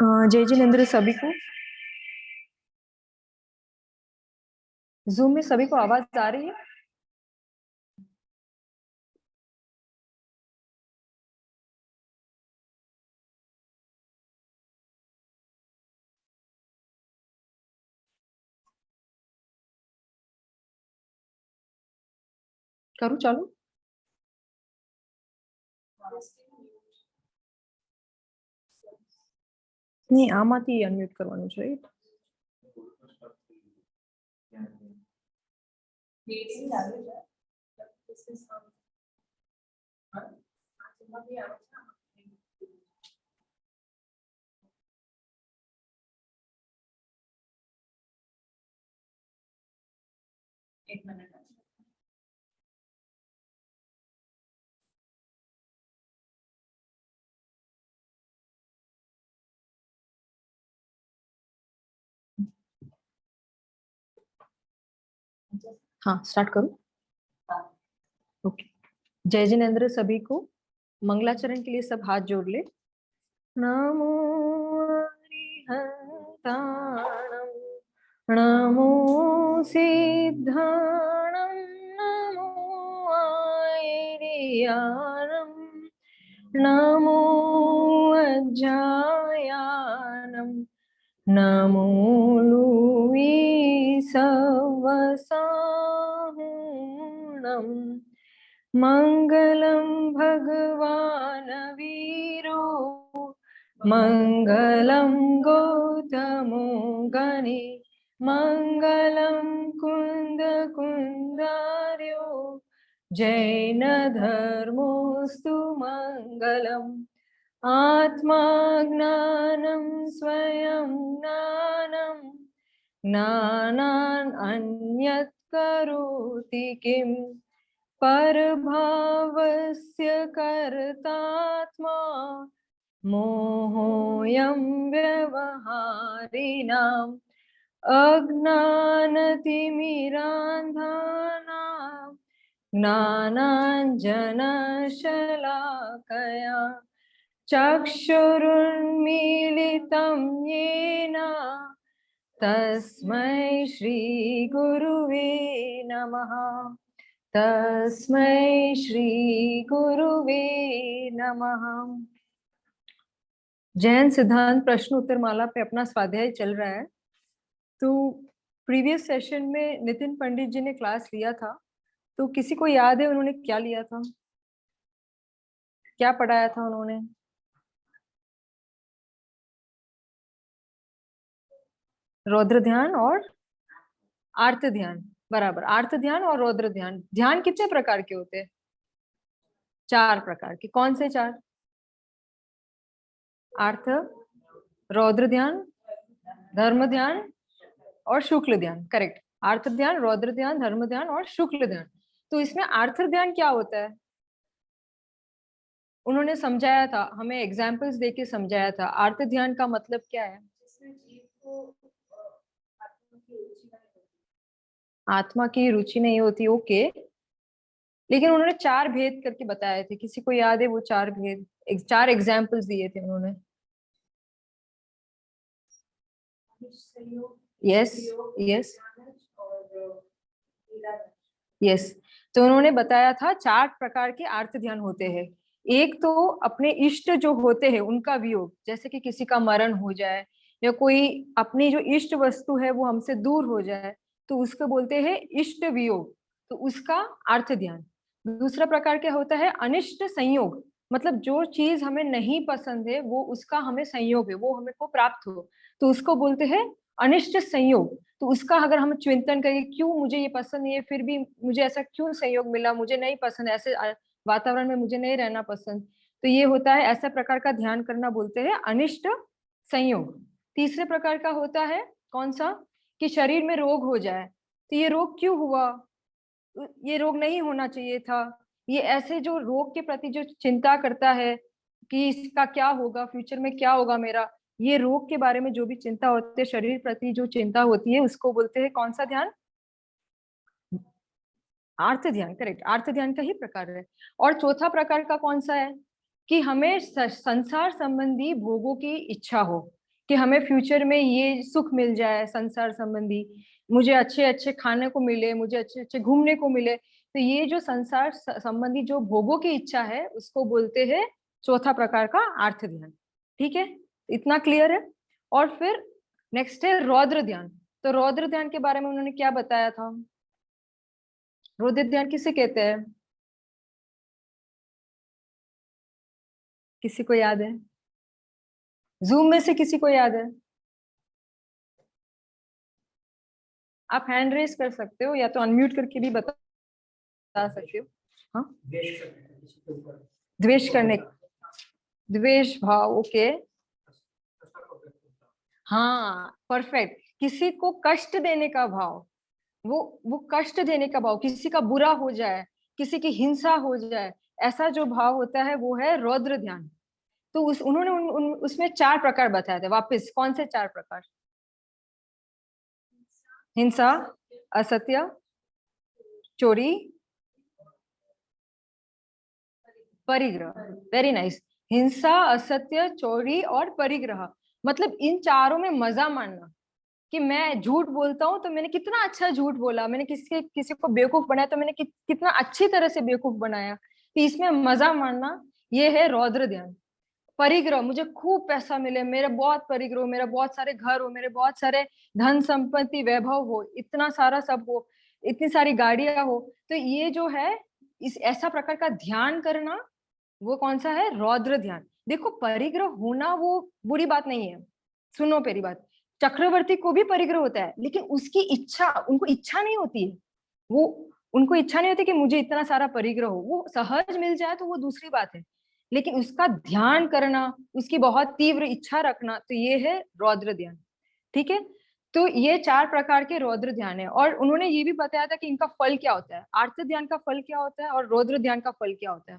जय जिनेन्द्र सभी को। जूम में सभी को आवाज आ रही है? करूँ चालू? नहीं, આમાંથી અનમ્યુટ કરવાનું છે, રાઈટ? एक मिनट। हाँ, स्टार्ट करूं? ओके। जय जिनेन्द्र सभी को। मंगलाचरण के लिए सब हाथ जोड़ ले। नमो हरिहंताणं, नमो सिद्धाणं, नमो आयर्याणं, नमो अज्जायानं, नमो लुईसवसाहुणं। मंगलं भगवान् वीरो, मंगलं गौतमो गणे, मंगलं कुंद कुंदार्यो, जैन धर्मोस्तु मंगलम्। आत्मा ज्ञानं स्वयं ज्ञानं, ज्ञानान् अन्यत् करोति किम्। परभावस्य कर्तात्मा, मोहोऽयं व्यवहारिणाम्। अज्ञानतिमिरान्धानां, ज्ञानाञ्जनशलाकया चक्षुरुन्मीलितं येन, तस्मै श्रीगुरुवे नमः। तस्मै श्री गुरुवे नमः। जैन सिद्धांत प्रश्न उत्तर माला पे अपना स्वाध्याय चल रहा है। तो प्रीवियस सेशन में नितिन पंडित जी ने क्लास लिया था, तो किसी को याद है उन्होंने क्या लिया था, क्या पढ़ाया था उन्होंने? रौद्र ध्यान और आर्त ध्यान, बराबर। आर्त ध्यान और रौद्र ध्यान। ध्यान कितने प्रकार के होते हैं? 4 प्रकार के। कौन से 4? आर्त, रौद्र ध्यान, धर्म ध्यान और शुक्ल ध्यान। करेक्ट। आर्त ध्यान, रौद्र ध्यान, धर्म ध्यान और शुक्ल ध्यान। तो इसमें आर्त ध्यान क्या होता है उन्होंने समझाया था, हमें एग्जाम्पल्स देके समझाया था। आर्त ध्यान का मतलब क्या है? आत्मा की रुचि नहीं होती, ओके। लेकिन उन्होंने 4 भेद करके बताए थे, किसी को याद है वो 4 भेद? 4 एग्जाम्पल्स दिए थे उन्होंने। Yes, yes, yes. तो उन्होंने बताया था 4 प्रकार के आर्त ध्यान होते हैं। एक तो अपने इष्ट जो होते हैं उनका वियोग, जैसे कि किसी का मरण हो जाए या कोई अपनी जो इष्ट वस्तु है वो हमसे दूर हो जाए, तो उसको बोलते हैं इष्ट वियोग, तो उसका आर्त ध्यान। दूसरा प्रकार क्या होता है? अनिष्ट संयोग, मतलब जो चीज हमें नहीं पसंद है वो उसका हमें संयोग है, वो हमें को प्राप्त हो, तो उसको बोलते हैं अनिष्ट संयोग। तो उसका अगर हम चिंतन करें, क्यों मुझे ये पसंद नहीं है, फिर भी मुझे ऐसा क्यों संयोग मिला, मुझे नहीं पसंद, ऐसे वातावरण में मुझे नहीं रहना पसंद, तो ये होता है, ऐसा प्रकार का ध्यान करना बोलते हैं अनिष्ट संयोग। तीसरे प्रकार का होता है कौन सा? कि शरीर में रोग हो जाए, तो ये रोग क्यों हुआ, ये रोग नहीं होना चाहिए था, ये ऐसे जो रोग के प्रति जो चिंता करता है कि इसका क्या होगा, फ्यूचर में क्या होगा मेरा, ये रोग के बारे में जो भी चिंता होती है, शरीर प्रति जो चिंता होती है, उसको बोलते हैं कौन सा ध्यान? आर्त ध्यान। करेक्ट, आर्त ध्यान का ही प्रकार है। और चौथा प्रकार का कौन सा है? कि हमें संसार संबंधी भोगों की इच्छा हो, कि हमें फ्यूचर में ये सुख मिल जाए संसार संबंधी, मुझे अच्छे अच्छे खाने को मिले, मुझे अच्छे अच्छे घूमने को मिले। तो ये जो संसार संबंधी जो भोगों की इच्छा है उसको बोलते हैं चौथा प्रकार का आर्थ ध्यान। ठीक है, इतना क्लियर है। और फिर नेक्स्ट है रौद्र ध्यान। तो रौद्र ध्यान के बारे में उन्होंने क्या बताया था? रौद्र ध्यान किसे कहते हैं? किसी को याद है? जूम में से किसी को याद है? आप हैंड रेस कर सकते हो या तो अनम्यूट करके भी बता सकते हो। हाँ, द्वेष करने, द्वेष भाव, ओके। हाँ, परफेक्ट। किसी को कष्ट देने का भाव, वो कष्ट देने का भाव, किसी का बुरा हो जाए, किसी की हिंसा हो जाए, ऐसा जो भाव होता है वो है रौद्र ध्यान। तो उन्होंने उसमें 4 प्रकार बताए थे। वापस कौन से 4 प्रकार? हिंसा, असत्य, चोरी, परिग्रह। Very nice. हिंसा, असत्य, चोरी और परिग्रह, मतलब इन चारों में मजा मानना कि मैं झूठ बोलता हूँ तो मैंने कितना अच्छा झूठ बोला, मैंने किसी को बेवकूफ बनाया तो मैंने कितना अच्छी तरह से बेवकूफ बनाया, तो इसमें मजा मानना, ये है रौद्र ध्यान। परिग्रह, मुझे खूब पैसा मिले, मेरे बहुत परिग्रह हो, मेरा बहुत सारे घर हो, मेरे बहुत सारे धन संपत्ति वैभव हो, इतना सारा सब हो, इतनी सारी गाड़ियां हो, तो ये जो है इस ऐसा प्रकार का ध्यान करना, वो कौन सा है? रौद्र ध्यान। देखो, परिग्रह होना वो बुरी बात नहीं है। सुनो मेरी बात, चक्रवर्ती को भी परिग्रह होता है, लेकिन उसकी इच्छा, उनको इच्छा नहीं होती है, वो उनको इच्छा नहीं होती कि मुझे इतना सारा परिग्रह हो, वो सहज मिल जाए तो वो दूसरी बात है, लेकिन उसका ध्यान करना, उसकी बहुत तीव्र इच्छा रखना, तो ये है रौद्र ध्यान। ठीक है, तो ये 4 प्रकार के रौद्र ध्यान है। और उन्होंने ये भी बताया था कि इनका फल क्या होता है, आर्त ध्यान का फल क्या होता है और रौद्र ध्यान का फल क्या होता है।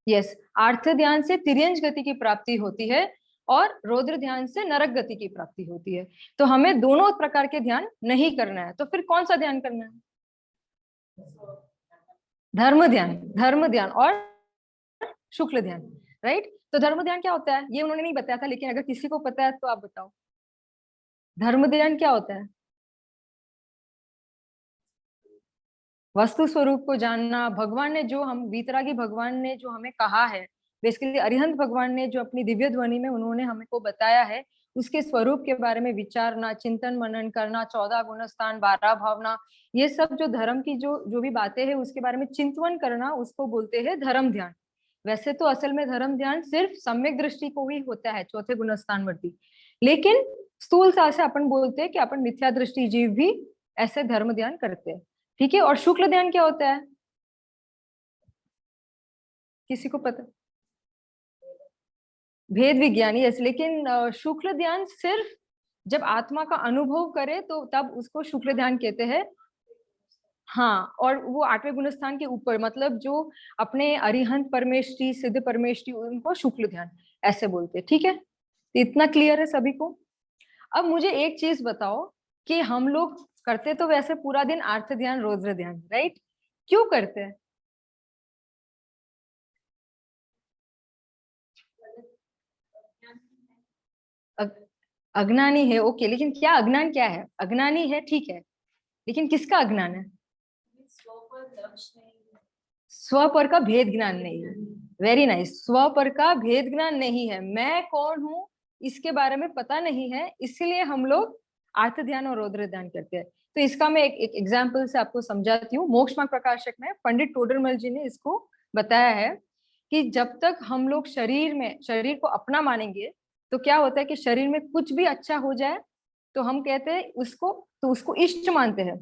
यस, आर्थ ध्यान से तिर्यंज गति की प्राप्ति होती है और रौद्र ध्यान से नरक गति की प्राप्ति होती है। तो हमें दोनों प्रकार के ध्यान नहीं करना है, तो फिर कौन सा ध्यान करना है? धर्म ध्यान, धर्म ध्यान और शुक्ल ध्यान, राइट। तो धर्म ध्यान क्या होता है ये उन्होंने नहीं बताया था, लेकिन अगर किसी को पता है तो आप बताओ, धर्म ध्यान क्या होता है? वस्तु स्वरूप को जानना, भगवान ने जो हम वीतरागी भगवान ने जो हमें कहा है, बेसिकली अरिहंत भगवान ने जो अपनी दिव्य ध्वनि में उन्होंने हमको बताया है, उसके स्वरूप के बारे में विचारना, चिंतन मनन करना, 14 गुण स्थान, 12 भावना, ये सब जो धर्म की जो जो भी बातें हैं उसके बारे में चिंतन करना, उसको बोलते हैं धर्म ध्यान। वैसे तो असल में धर्म ध्यान सिर्फ सम्यक दृष्टि को ही होता है, चौथे गुण स्थान वर्ती, लेकिन स्थूल सा से अपन बोलते हैं कि अपन मिथ्या दृष्टि जीव भी ऐसे धर्म ध्यान करते हैं। ठीक है, और शुक्ल ध्यान क्या होता है? किसी को पता? भेद विज्ञान, यस, लेकिन शुक्ल ध्यान सिर्फ जब आत्मा का अनुभव करे तो तब उसको शुक्ल ध्यान कहते हैं। हाँ, और वो 8वें गुण स्थान के ऊपर, मतलब जो अपने अरिहंत परमेष्टि, सिद्ध परमेष्टि, उनको शुक्ल ध्यान ऐसे बोलते हैं। ठीक है, तो इतना क्लियर है सभी को? अब मुझे एक चीज बताओ कि हम लोग करते तो वैसे पूरा दिन आर्थ ध्यान, रौद्र ध्यान, राइट, क्यों करते हैं? अग- अज्ञानी है, ओके, लेकिन क्या अज्ञान क्या है? अज्ञानी है, ठीक है, लेकिन किसका अज्ञान है? स्व पर का भेद ज्ञान नहीं है। वेरी नाइस, स्व पर का भेद ज्ञान नहीं है, मैं कौन हूं इसके बारे में पता नहीं है, इसलिए हम लोग आर्त ध्यान और रौद्र ध्यान करते हैं। तो इसका मैं एक एग्जाम्पल से आपको समझाती हूँ। मोक्ष मार्ग प्रकाशक में पंडित टोडरमल जी ने इसको बताया है कि जब तक हम लोग शरीर को अपना मानेंगे, तो क्या होता है कि शरीर में कुछ भी अच्छा हो जाए तो हम कहते हैं उसको, तो उसको इष्ट मानते हैं,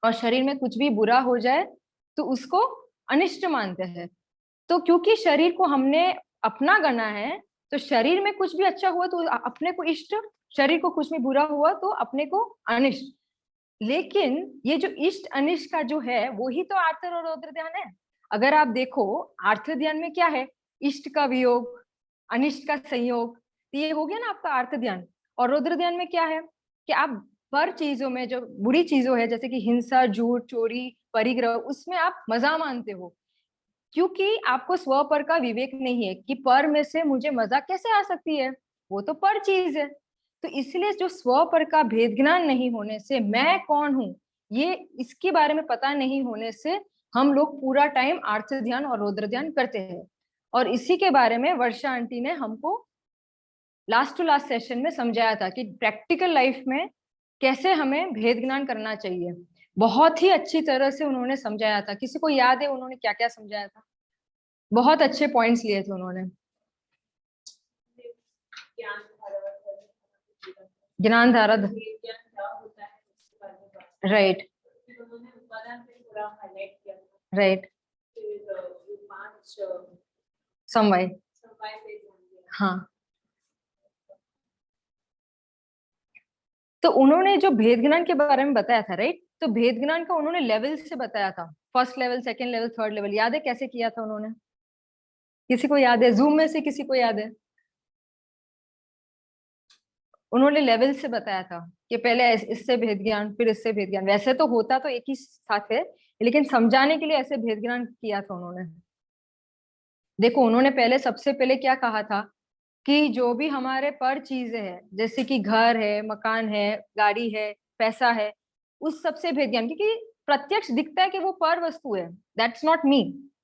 और शरीर में कुछ भी बुरा हो जाए तो उसको अनिष्ट मानते हैं। तो क्योंकि शरीर को हमने अपना गना है, तो शरीर में कुछ भी अच्छा हुआ तो अपने को इष्ट, शरीर को कुछ भी बुरा हुआ तो अपने को अनिष्ट। लेकिन ये जो इष्ट अनिष्ट का जो है वो ही तो आर्थ और रौद्र ध्यान है। अगर आप देखो, आर्थ ध्यान में क्या है? इष्ट का वियोग, अनिष्ट का संयोग, तो ये हो गया ना आपका आर्थ ध्यान। और रौद्र ध्यान में क्या है कि आप पर चीजों में जो बुरी चीजों है, जैसे कि हिंसा, झूठ, चोरी, परिग्रह, उसमें आप मजा मानते हो। क्योंकि आपको स्व पर का विवेक नहीं है कि पर में से मुझे मजा कैसे आ सकती है, वो तो पर चीज है। तो इसलिए जो स्व पर का भेद ज्ञान नहीं होने से, मैं कौन हूं ये इसके बारे में पता नहीं होने से, हम लोग पूरा टाइम आर्त ध्यान और रौद्र ध्यान करते हैं। और इसी के बारे में वर्षा आंटी ने हमको लास्ट टू लास्ट सेशन में समझाया था कि प्रैक्टिकल लाइफ में कैसे हमें भेद ज्ञान करना चाहिए। बहुत ही अच्छी तरह से उन्होंने समझाया था। किसी को याद है उन्होंने क्या क्या समझाया था? बहुत अच्छे पॉइंट्स लिए थे उन्होंने। ज्ञान धारा, राइट राइट, समवाय, हाँ। तो उन्होंने जो भेद ज्ञान के बारे में बताया था, राइट, तो भेद ज्ञान का उन्होंने लेवल से बताया था। First level, second level, third level. याद है कैसे किया था उन्होंने? किसी को याद है? जूम में से किसी को याद है? उन्होंने लेवल से बताया था कि पहले इससे भेद ज्ञान, फिर इससे भेद ज्ञान। वैसे तो होता तो एक ही साथ है, लेकिन समझाने के लिए ऐसे भेद ज्ञान किया था उन्होंने। देखो उन्होंने पहले, सबसे पहले क्या कहा था कि जो भी हमारे पर चीजें है, जैसे कि घर है, मकान है, गाड़ी है, पैसा है, उस सबसे भेद ज्ञान, क्योंकि प्रत्यक्ष दिखता है कि वो पर वस्तु है, दैट्स नॉट मी,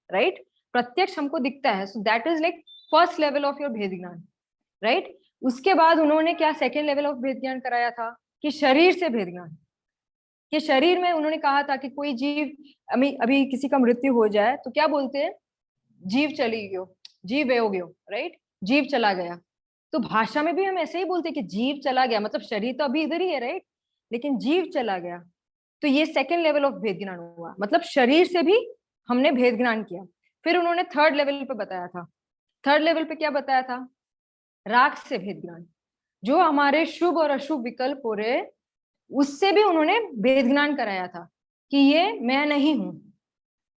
राइट। प्रत्यक्ष हमको दिखता है, so that is like first level of your भेद ज्ञान, राइट। उसके बाद उन्होंने क्या सेकेंड लेवल ऑफ भेद ज्ञान कराया था कि शरीर से भेद ज्ञान। कि शरीर में उन्होंने कहा था कि कोई जीव, अभी अभी किसी का मृत्यु हो जाए तो क्या बोलते हैं? जीव चली गयो, जीव वे हो गयो, राइट, जीव चला गया। तो भाषा में भी हम ऐसे ही बोलते हैं कि जीव चला गया, मतलब शरीर तो अभी इधर ही है, राइट, लेकिन जीव चला गया। तो ये सेकेंड लेवल ऑफ भेद ज्ञान हुआ, मतलब शरीर से भी हमने भेद ज्ञान किया। फिर उन्होंने थर्ड लेवल पे बताया था। थर्ड लेवल पे क्या बताया था? राग से भेद ज्ञान। जो हमारे शुभ और अशुभ विकल्प हो रहे, उससे भी उन्होंने भेद ज्ञान कराया था कि ये मैं नहीं हूं,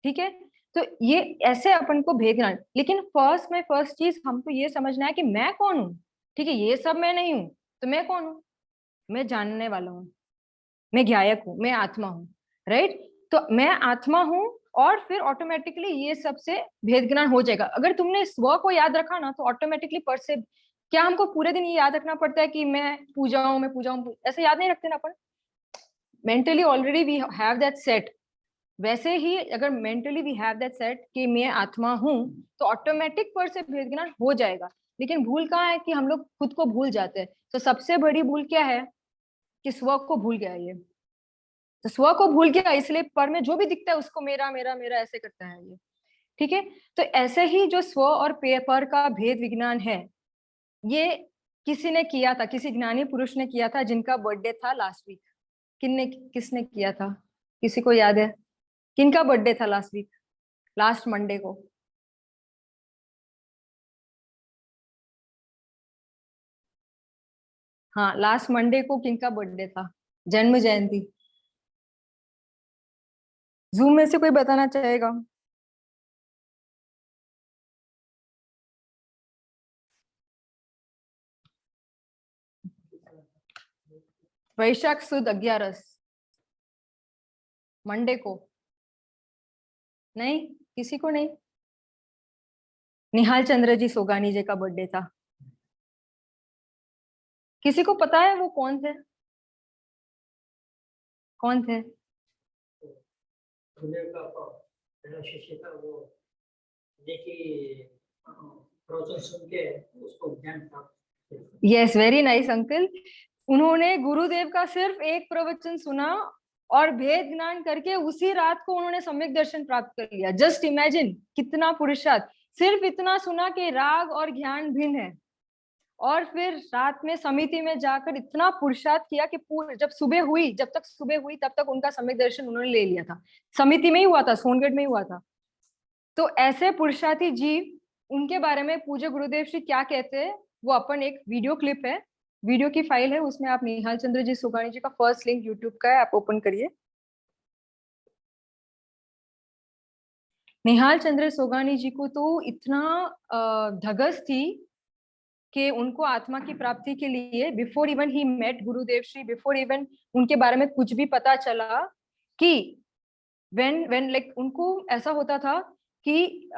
ठीक है। तो ये ऐसे अपन को भेद ज्ञान, लेकिन फर्स्ट चीज हमको ये समझना है कि मैं कौन हूँ। ठीक है, ये सब मैं नहीं हूँ, तो मैं कौन हूँ? मैं जानने वाला हूँ, मैं ज्ञायक हूँ, मैं आत्मा हूँ, राइट। तो मैं आत्मा हूँ, और फिर ऑटोमेटिकली ये सबसे भेद ज्ञान हो जाएगा। अगर तुमने स्व को याद रखा ना, तो ऑटोमेटिकली पर से, क्या हमको पूरे दिन ये याद रखना पड़ता है कि मैं पूजा हूँ, मैं पूजा हूँ, ऐसे याद नहीं रखते ना अपन। Mentally already we have that set. वैसे ही अगर mentally we have that set कि मैं आत्मा हूँ, तो ऑटोमेटिक पर से भेद ज्ञान हो जाएगा। लेकिन भूल कहाँ है कि हम लोग खुद को भूल जाते हैं। तो सबसे बड़ी भूल क्या है कि स्व को भूल गया ये। तो स्व को भूल गया, इसलिए पर में जो भी दिखता है उसको मेरा मेरा मेरा ऐसे करता है ये, ठीक है। तो ऐसे ही जो स्व और पर का भेद विज्ञान है, ये किसी ने किया था, किसी ज्ञानी पुरुष ने किया था, जिनका बर्थडे था लास्ट वीक। किसने किया था? किसी को याद है? किनका बर्थडे था लास्ट वीक, लास्ट मंडे को? हाँ, लास्ट मंडे को किनका बर्थडे था, जन्म जयंती? जूम में से कोई बताना चाहेगा? वैशाख सुद 11, मंडे को? नहीं, किसी को नहीं? निहाल चंद्र जी सोगानी जी का बर्थडे था। किसी को पता है वो कौन थे? कौन थे? गुरुदेव का पहला शिष्य था वो, देखिए प्रवचन सुन के उसको ज्ञान प्राप्त। Yes, very nice uncle. उन्होंने गुरुदेव का सिर्फ एक प्रवचन सुना और भेद ज्ञान करके उसी रात को उन्होंने सम्यक दर्शन प्राप्त कर लिया। जस्ट इमेजिन कितना पुरुषार्थ। सिर्फ इतना सुना कि राग और ज्ञान भिन्न है, और फिर रात में समिति में जाकर इतना पुरुषार्थ किया कि जब सुबह हुई, जब तक सुबह हुई तब तक उनका सम्यक दर्शन उन्होंने ले लिया था। समिति में ही हुआ था, सोनगढ़ में ही हुआ था। तो ऐसे पुरुषार्थी जीव, उनके बारे में पूज्य गुरुदेव श्री क्या कहते हैं, वो अपन एक वीडियो क्लिप है, वीडियो की फाइल है, उसमें आप निहाल चंद्र जी सुगानी जी का फर्स्ट लिंक यूट्यूब का है, आप ओपन करिए। निहाल चंद्र सोगानी जी को तो इतना धगस थी कि उनको आत्मा की प्राप्ति के लिए, before even he met Gurudev Shri, before even उनके बारे में कुछ भी पता चला, कि व्हेन व्हेन लाइक उनको ऐसा होता था कि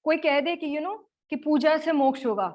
कोई कह दे कि कि पूजा से मोक्ष होगा,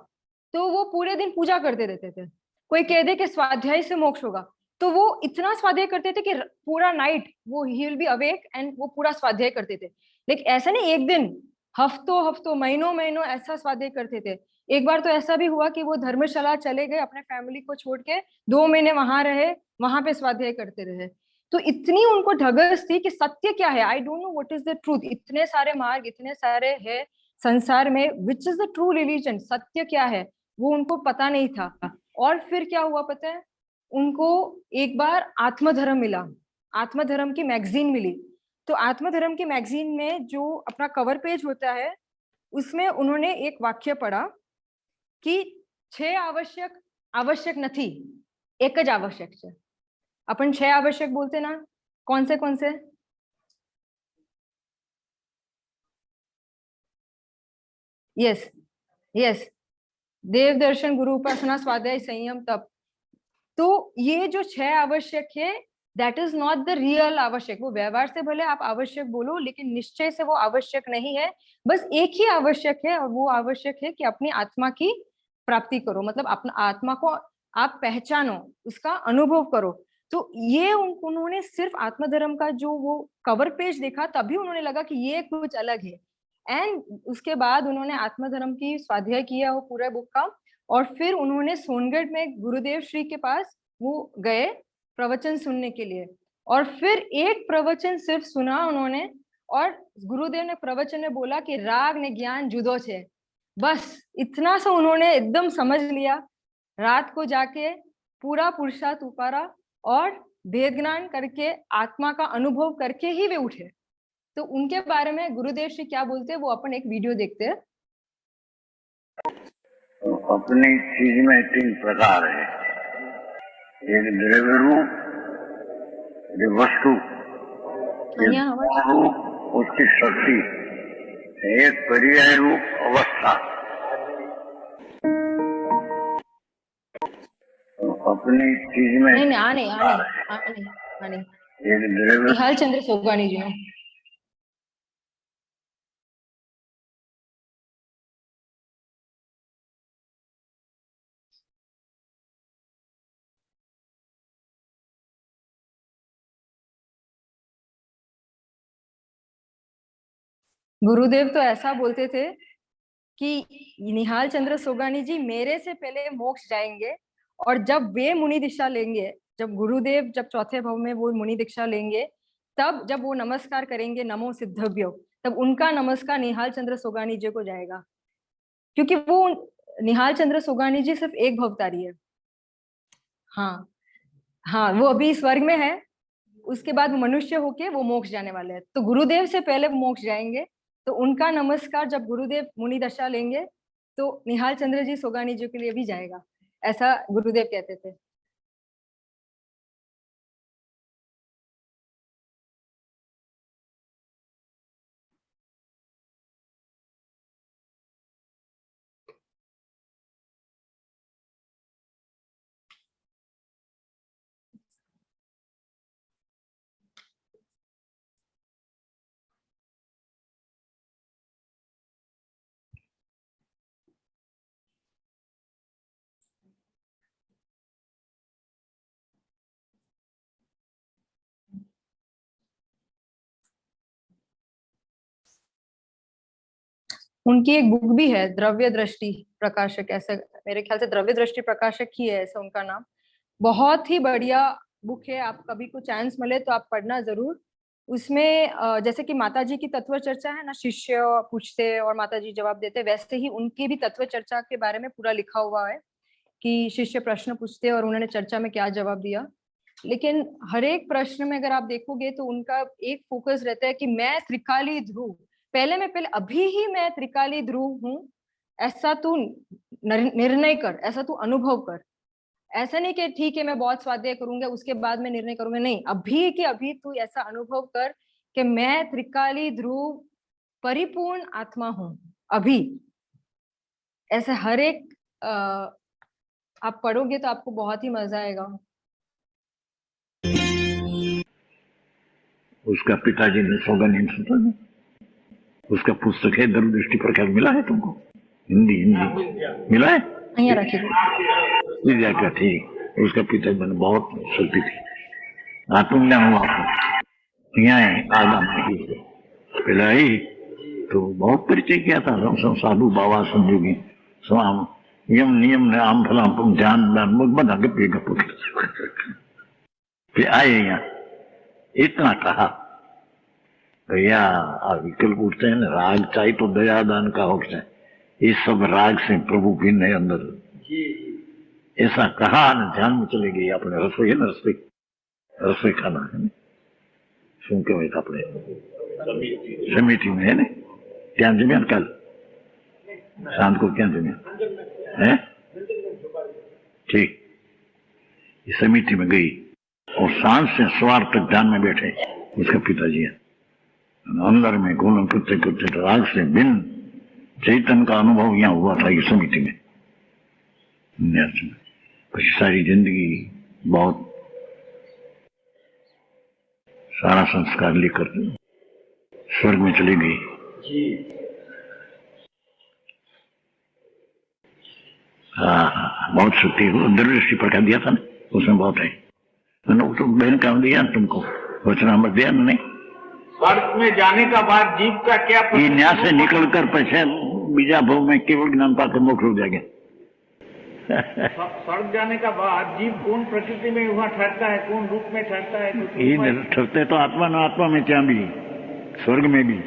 तो वो पूरे दिन पूजा करते रहते थे। कोई कह दे कि स्वाध्याय से मोक्ष होगा, तो वो इतना स्वाध्याय करते थे कि पूरा नाइट वो he will be awake and वो पूरा स्वाध्याय करते थे। लेकिन ऐसा नहीं एक दिन, हफ्तों हफ्तों महीनों महीनों ऐसा स्वाध्याय करते थे। एक बार तो ऐसा भी हुआ कि वो धर्मशाला चले गए अपने फैमिली को छोड़ के, 2 महीने वहां रहे, वहां पे स्वाध्याय करते रहे। तो इतनी उनको ढगस थी कि सत्य क्या है, I don't know what is the truth. इतने सारे मार्ग, इतने सारे है संसार में, which is the true religion, सत्य क्या है, वो उनको पता नहीं था। और फिर क्या हुआ पता है, उनको एक बार आत्मधर्म मिला, आत्मधर्म की मैगजीन मिली। तो आत्मधर्म की मैगजीन में जो अपना कवर पेज होता है, उसमें उन्होंने एक वाक्य पढ़ा कि 6 आवश्यक आवश्यक नहीं, एक ज आवश्यक है। अपन 6 आवश्यक बोलते ना, कौन से? यस, यस, देव दर्शन, गुरु उपासना, स्वाध्याय, संयम, तप। तो ये जो 6 आवश्यक है, that is not the real आवश्यक। वो व्यवहार से भले आप आवश्यक बोलो, लेकिन निश्चय से वो आवश्यक नहीं है। बस एक ही आवश्यक है, और वो आवश्यक है कि अपनी आत्मा की प्राप्ति करो, मतलब अपना आत्मा को आप पहचानो, उसका अनुभव करो। तो ये उन्होंने सिर्फ आत्मधर्म का जो वो कवर पेज देखा, तभी उन्होंने लगा कि ये कुछ अलग है। एंड उसके बाद उन्होंने आत्मधर्म की स्वाध्याय किया वो पूरा बुक का। और फिर उन्होंने सोनगढ़ में गुरुदेव श्री के पास वो गए प्रवचन सुनने के लिए। और फिर एक प्रवचन सिर्फ सुना उन्होंने, और गुरुदेव ने प्रवचन में बोला कि राग ने ज्ञान जुदो छे। बस इतना सा उन्होंने एकदम समझ लिया। रात को जाके पूरा पुरुषार्थ उतारा और भेद ज्ञान करके आत्मा का अनुभव करके ही वे उठे। तो उनके बारे में गुरुदेव श्री क्या बोलते हैं, वो अपन एक वीडियो देखते हैं। तो अपनी चीज में 3 प्रकार है, एक द्रव्य रूप, एक वस्तु, एक रूप, उसकी शक्ति, एक पर्याय रूप अवस्था। तो अपनी चीज में नहीं आने एक द्रव्य, निहाल चंद्र सोगानी जी ने। गुरुदेव तो ऐसा बोलते थे कि निहाल चंद्र सोगानी जी मेरे से पहले मोक्ष जाएंगे, और जब वे मुनि दीक्षा लेंगे, जब गुरुदेव जब चौथे भाव में वो मुनि दीक्षा लेंगे, तब जब वो नमस्कार करेंगे नमो सिद्धभ्यो, तब उनका नमस्कार निहाल चंद्र सोगानी जी को जाएगा। क्योंकि वो निहाल चंद्र सोगानी जी सिर्फ एक भवतारी है। हाँ, हाँ, वो अभी स्वर्ग में है, उसके बाद मनुष्य होके वो मोक्ष जाने वाले हैं। तो गुरुदेव से पहले वो मोक्ष जाएंगे, तो उनका नमस्कार जब गुरुदेव मुनि दशा लेंगे, तो निहाल चंद्र जी सोगानी जी के लिए भी जाएगा, ऐसा गुरुदेव कहते थे। उनकी एक बुक भी है, द्रव्य दृष्टि प्रकाशक, ऐसा मेरे ख्याल से द्रव्य दृष्टि प्रकाशक ही है ऐसा उनका नाम। बहुत ही बढ़िया बुक है, आप कभी को चांस मिले तो आप पढ़ना जरूर। उसमें जैसे कि माता जी की तत्व चर्चा है ना, शिष्य पूछते और माता जी जवाब देते, वैसे ही उनकी भी तत्व चर्चा के बारे में पूरा लिखा हुआ है कि शिष्य प्रश्न पूछते और उन्होंने चर्चा में क्या जवाब दिया। लेकिन हर एक प्रश्न में अगर आप देखोगे तो उनका एक फोकस रहता है कि मैं त्रिकाली ध्रुव, पहले अभी ही मैं त्रिकाली ध्रुव हूँ, ऐसा तू निर्णय कर, ऐसा तू अनुभव कर। ऐसा नहीं कि ठीक है मैं बहुत स्वाध्याय करूंगा उसके बाद मैं निर्णय करूंगा, नहीं, अभी के अभी तू ऐसा अनुभव कर कि मैं त्रिकाली ध्रुव परिपूर्ण आत्मा हूं अभी। ऐसे हर एक आप पढ़ोगे तो आपको बहुत ही मजा आएगा। उसका पिताजी ने स्लोगन सुना, उसका पुस्तक है दूरदृष्टि प्रकाश, मिला है तुमको? हिंदी मिला है? અહીંયા રાખી દો। विद्या का ठीक, उसका पिता मैंने बहुत शक्ति थी, आत्मज्ञान हुआ आपको यहाँ है आगम पहले आई तो बहुत परिचय किया था। साधु बाबा संयोगी स्वाम यम नियम ने आम फला ध्यान दान बना के पेगा फिर आए यहाँ इतना कहा भैया विकल्प उठते हैं, राग चाहिए तो दया दान का होता है, ये सब राग से प्रभु भिन्न है अंदर, ऐसा कहा न ध्यान में चले गई। अपने रसोई है ना, रसोई खाना है શું કહેવાય આપણે સમિતિ में है ना, क्या जमीन कल शाम को क्या जमीन है ठीक, ये समिति में गई और सांझ से सवार तक ध्यान में बैठे उसके पिताजी है। अंदर में घूम कुत्ते कुत्ते राग से भिन्न चैतन्य का अनुभव यहाँ हुआ था ये समिति में। सारी जिंदगी बहुत सारा संस्कार लेकर स्वर्ग में चली गई। हाँ बहुत शक्ति दूरदृष्टि प्रकाश दिया था ना, उसमें बहुत है। मैंने तो बहन काम दिया तुमको, वचना मत दिया नहीं। स्वर्ग में जाने का बाद जीव का क्या ये न्याय से निकलकर पैसे बीजा भाव में केवल ज्ञान पाकर मोक्ष हो जाएंगे। स्वर्ग जाने का बाद जीव कौन प्रकृति में वहाँ ठहरता है, कौन रूप में ठहरता है? ये ठहरते तो आत्मा न आत्मा में क्या भी, स्वर्ग में भी,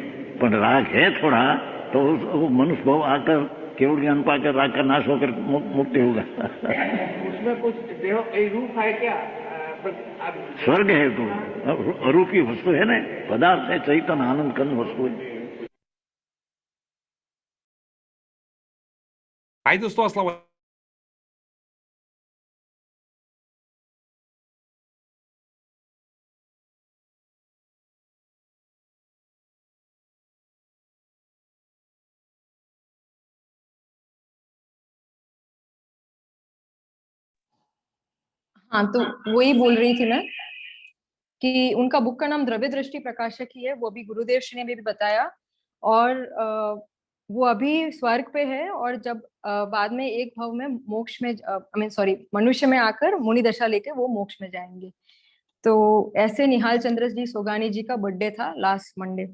पर राग है थोड़ा तो मनुष्य भाव आकर केवल ज्ञान पाकर राग का नाश होकर मुक्ति होगा। उसमें कुछ देह रूप है क्या? स्वर्ग है तो अरूपी वस्तु है ना, पदार्थ है, चैतन्य आनंद कंद वस्तु है। Aí दोस्तों अस्सलाम हाँ, तो वही बोल रही थी मैं कि उनका बुक का नाम द्रव्य दृष्टि प्रकाशक ही है, वो भी गुरुदेव श्री ने भी बताया। और वो अभी स्वर्ग पे है और जब बाद में एक भाव में मोक्ष में मनुष्य में आकर मुनि दशा लेके वो मोक्ष में जाएंगे। तो ऐसे निहाल चंद्र जी सोगानी जी का बर्थडे था लास्ट मंडे।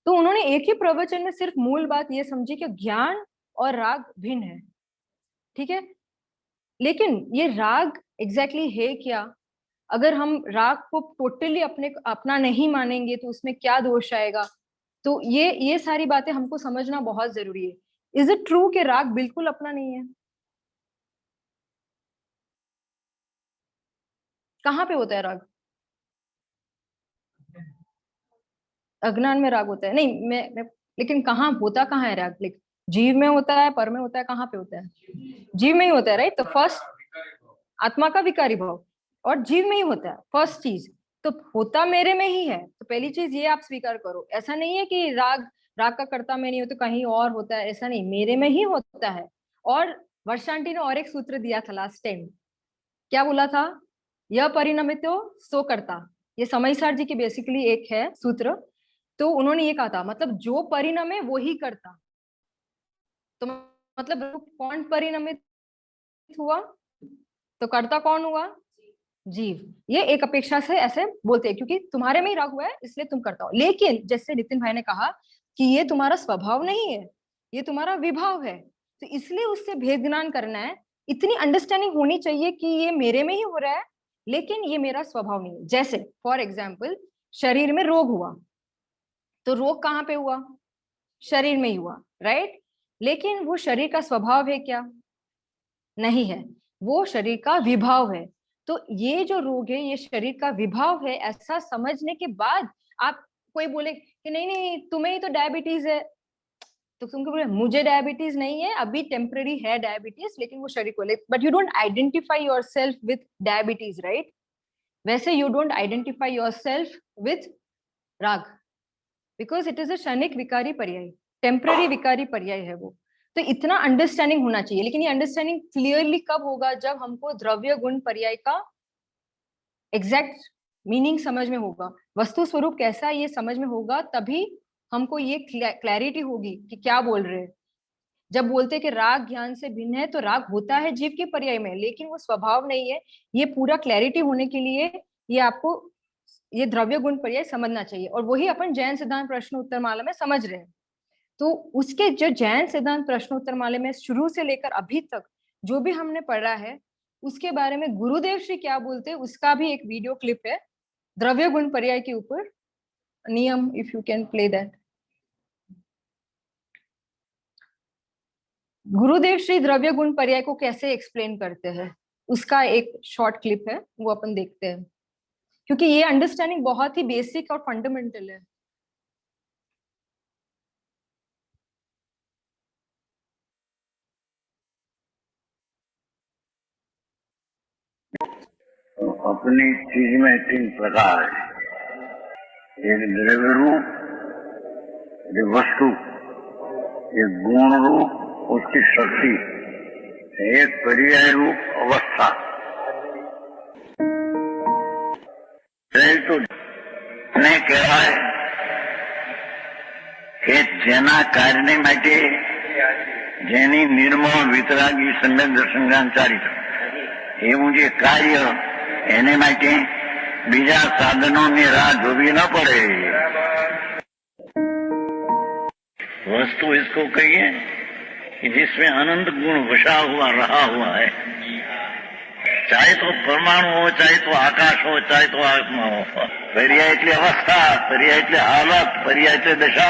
तो उन्होंने एक ही प्रवचन में सिर्फ मूल बात ये समझी कि ज्ञान और राग भिन्न है, ठीक है, लेकिन ये राग एग्जैक्टली है क्या? अगर हम राग को टोटली अपना नहीं मानेंगे तो उसमें क्या दोष आएगा? तो ये सारी बातें हमको समझना बहुत जरूरी है। इज इट ट्रू कि राग बिल्कुल अपना नहीं है? कहाँ पे होता है राग? अज्ञान में राग होता है? नहीं, मैं लेकिन कहाँ होता, कहाँ है राग? लाइक जीव में होता है, पर में होता है, कहाँ पे होता है? जीव में ही होता है, राइट? तो फर्स्ट आत्मा का विकारी भाव और जीव में ही होता है फर्स्ट चीज, तो होता मेरे में ही है। तो पहली चीज ये आप स्वीकार करो। ऐसा नहीं है कि राग का कर्ता में नहीं हो तो कहीं और होता है, ऐसा नहीं, मेरे में ही होता है। और वर्षांटी ने और एक सूत्र दिया था लास्ट टाइम, क्या बोला था? यह परिणमितो सो करता, ये समयसार जी की बेसिकली एक है सूत्र। तो उन्होंने ये कहा था मतलब जो परिणमे वो ही करता, तो मतलब कौन परिणमित हुआ तो कर्ता कौन हुआ? जीव। ये एक अपेक्षा से ऐसे बोलते हैं क्योंकि तुम्हारे में ही राग हुआ है इसलिए तुम करता हो। लेकिन जैसे नितिन भाई ने कहा कि ये तुम्हारा स्वभाव नहीं है, ये तुम्हारा विभाव है, तो इसलिए उससे भेद ज्ञान करना है। इतनी अंडरस्टैंडिंग होनी चाहिए कि ये मेरे में ही हो रहा है लेकिन ये मेरा स्वभाव नहीं है। जैसे फॉर एग्जाम्पल शरीर में रोग हुआ, तो रोग कहाँ पे हुआ? शरीर में ही हुआ, राइट? लेकिन वो शरीर का स्वभाव है क्या? नहीं है, वो शरीर का विभाव है। तो ये जो रोग है ये शरीर का विभाव है, ऐसा समझने के बाद आप कोई बोले कि नहीं नहीं तुम्हें ही तो डायबिटीज है, तो तुमको बोले मुझे डायबिटीज नहीं है, अभी टेम्पररी है डायबिटीज लेकिन वो शरीर को ले, but you don't identify yourself with diabetes, right? वैसे you don't identify yourself with राग बिकॉज इट इज अ क्षणिक विकारी पर्याय, टेम्पररी विकारी पर्याय है वो। तो इतना अंडरस्टैंडिंग होना चाहिए। लेकिन ये अंडरस्टैंडिंग क्लियरली कब होगा? जब हमको द्रव्य गुण पर्याय का एग्जैक्ट मीनिंग समझ में होगा, वस्तु स्वरूप कैसा ये समझ में होगा, तभी हमको ये क्लैरिटी होगी कि क्या बोल रहे हैं। जब बोलते हैं कि राग ज्ञान से भिन्न है, तो राग होता है जीव के पर्याय में, लेकिन वो स्वभाव नहीं है। ये पूरा क्लैरिटी होने के लिए ये आपको ये द्रव्य गुण पर्याय समझना चाहिए, और वही अपन जैन सिद्धांत प्रश्न उत्तर माला में समझ रहे हैं। तो उसके जो जैन सिद्धांत प्रश्न उत्तर माला में शुरू से लेकर अभी तक जो भी हमने पढ़ा है, उसके बारे में गुरुदेव श्री क्या बोलते हैं, उसका भी एक वीडियो क्लिप है द्रव्य गुण पर्याय के ऊपर। नियम, if you can play that. गुरुदेव श्री द्रव्य गुण पर्याय को कैसे एक्सप्लेन करते हैं, उसका एक शॉर्ट क्लिप है, वो अपन देखते हैं, क्योंकि ये अंडरस्टैंडिंग बहुत ही बेसिक और फंडामेंटल है। तो अपनी चीज में 3 प्रकार है। एक द्रव्य रूप, एक वस्तु, एक गुण रूप, उसकी शक्ति, एक पर्याय रूप अवस्था। तो ने કહેવાય કે જેના કાર્યને માટે જેની નિર્મળ વિતરાગી સમ્યક દર્શન જ્ઞાન ચારિત્ર એવું જે કાર્ય એને માટે બીજા સાધનોની રાહ જોવી ન પડે। वस्तु इसको कहिए कि जिसमें अनंत गुण वशा हुआ रहा हुआ है, चाहे तो परमाणु हो, चाहे तो आकाश हो, चाहे तो आत्मा हो। पर्याय એટલે અવસ્થા, पर्याय એટલે હાલત, पर्याय એટલે દશા,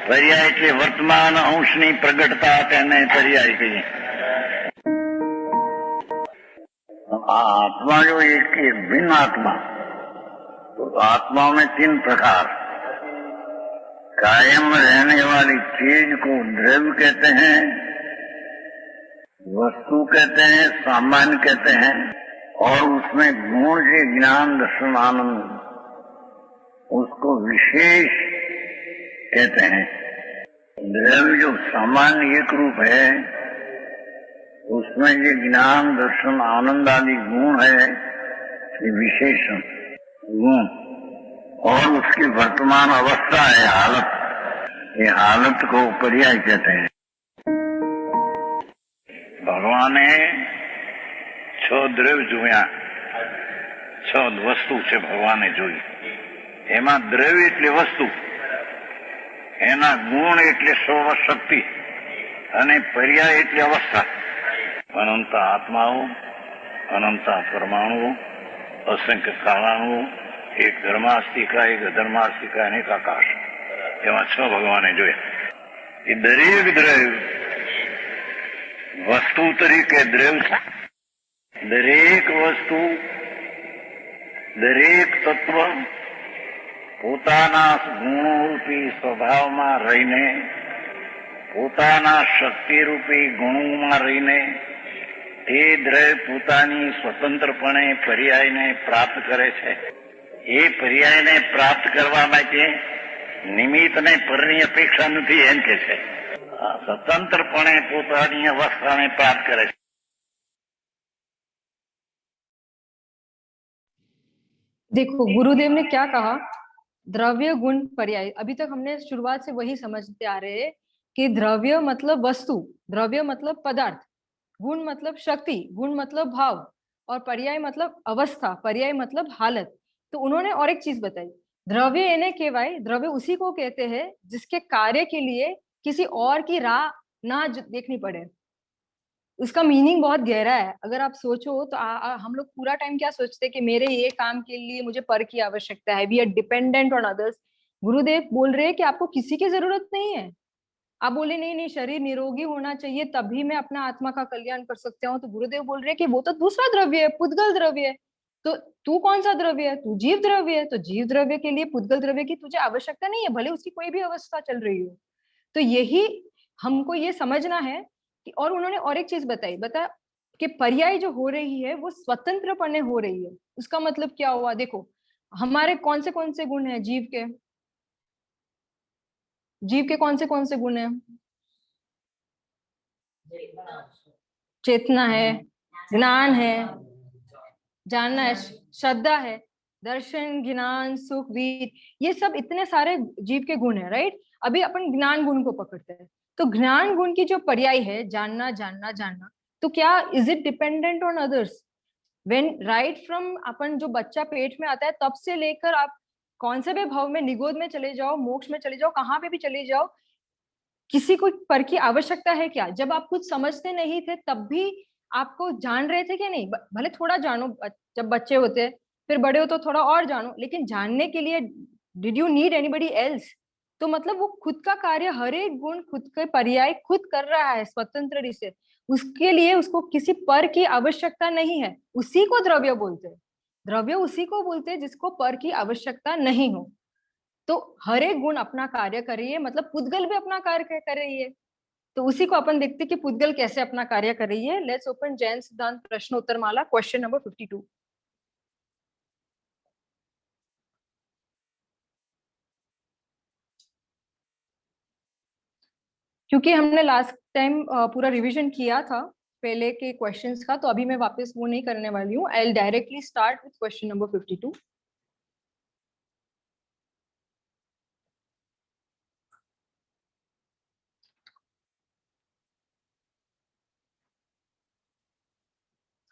पर्याय એટલે વર્તમાન અંશની પ્રગટતા, તેને पर्याय કહીએ। आत्मा जो एक भिन्न आत्मा, तो आत्मा में 3 प्रकार। कायम रहने वाली चीज को द्रव्य कहते हैं, वस्तु कहते हैं, सामान्य कहते हैं, और उसमें गुण के ज्ञान दर्शन आनंद उसको विशेष कहते हैं। द्रव्य जो सामान्य एक रूप है, उसमें ये ज्ञान दर्शन आनंद आदि गुण है, ये विशेषण गुण, और उसकी वर्तमान अवस्था है हालत, ये हालत को पर्याय कहते हैं। भगवाने 6 દ્રવ્ય જોયા, 6 વસ્તુ છે ભગવાને જોઈ। એમાં દ્રવ્ય એટલે વસ્તુ, એના ગુણ એટલે સ્વશક્તિ, અને પર્યાય એટલે અવસ્થા। અનંત આત્માઓ, અનંત પરમાણુઓ, અસંખ્ય કારણો, એક ધર્માસ્તિકા, એક અધર્માસ્તિકા, અનેક આકાશ, એમાં 6 ભગવાને જોયા। એ દરેક દ્રવ્ય વસ્તુ તરીકે દ્રવ્ય, દરેક વસ્તુ, દરેક તત્વ પોતાના ગુણરૂપી સ્વભાવમાં રહીને, પોતાના શક્તિરૂપી ગુણોમાં રહીને તે દ્રવ્ય પોતાની સ્વતંત્રપણે પર્યાયને પ્રાપ્ત કરે છે। એ પર્યાયને પ્રાપ્ત કરવા માટે નિમિત્ત અને પરની અપેક્ષા નથી, એમ કે છે। स्वतंत्रपणे पोतानी अवस्था में प्राप्त करे। देखो गुरुदेव ने क्या कहा, द्रव्य गुण पर्याय। अभी तक हमने शुरुआत से वही समझते आ रहे हैं कि द्रव्य मतलब वस्तु, द्रव्य मतलब पदार्थ, गुण मतलब शक्ति, गुण मतलब भाव, और पर्याय मतलब अवस्था, पर्याय मतलब हालत। तो उन्होंने और एक चीज बताई, द्रव्य एने केवाय, द्रव्य उसी को कहते हैं जिसके कार्य के लिए किसी और की राह ना देखनी पड़े। उसका मीनिंग बहुत गहरा है। अगर आप सोचो तो हम लोग पूरा टाइम क्या सोचते हैं कि मेरे ये काम के लिए मुझे पर की आवश्यकता है, we are dependent on others. Gurudev बोल रहे हैं कि आपको किसी की जरूरत नहीं है। आप बोले नहीं नहीं शरीर निरोगी होना चाहिए तभी मैं अपना आत्मा का कल्याण कर सकता हूँ, तो गुरुदेव बोल रहे हैं कि वो तो दूसरा द्रव्य है, पुद्गल द्रव्य है। तो तू कौन सा द्रव्य है? तू जीव द्रव्य है। तो जीव द्रव्य के लिए पुद्गल द्रव्य की तुझे आवश्यकता नहीं है, भले उसकी कोई भी अवस्था चल रही हो। तो यही हमको ये समझना है कि, और उन्होंने और एक चीज बता कि पर्याय जो हो रही है वो स्वतंत्रपणे हो रही है। उसका मतलब क्या हुआ? देखो हमारे कौन से गुण हैं जीव के? जीव के कौन से गुण हैं? चेतना है, ज्ञान है, जानना है, श्रद्धा है। दर्शन, ज्ञान, सुख, वीर, ये सब इतने सारे जीव के गुण है, राइट। अभी अपन ज्ञान गुण को पकड़ते हैं, तो ज्ञान गुण की जो पर्याय है जानना जानना जानना, तो क्या is it dependent on others? When right from अपन जो बच्चा पेट में आता है तब से लेकर आप कौन से भी भाव में, निगोद में चले जाओ, मोक्ष में चले जाओ, कहाँ पे भी चले जाओ, किसी को पर की आवश्यकता है क्या? जब आप कुछ समझते नहीं थे तब भी आपको जान रहे थे कि नहीं? भले थोड़ा जानो जब बच्चे होते, फिर बड़े हो तो थोड़ा और जानो, लेकिन जानने के लिए did you need anybody else? तो मतलब वो खुद का कार्य, हर एक गुण खुद के पर्याय खुद कर रहा है स्वतंत्र से, उसके लिए उसको किसी पर की आवश्यकता नहीं है। उसी को द्रव्य बोलते हैं। द्रव्य उसी को बोलते हैं जिसको पर की आवश्यकता नहीं हो। तो हर एक गुण अपना कार्य कर रही है, मतलब पुद्गल भी अपना कार्य कर रही है। तो उसी को अपन देखते कि पुद्गल कैसे अपना कार्य कर रही है। लेट्स ओपन जैन सिद्धांत प्रश्न उत्तर माला, क्वेश्चन नंबर 52। क्योंकि हमने लास्ट टाइम पूरा रिवीजन किया था पहले के क्वेश्चंस का, तो अभी मैं वापस वो नहीं करने वाली हूँ। I will directly start with question number 52।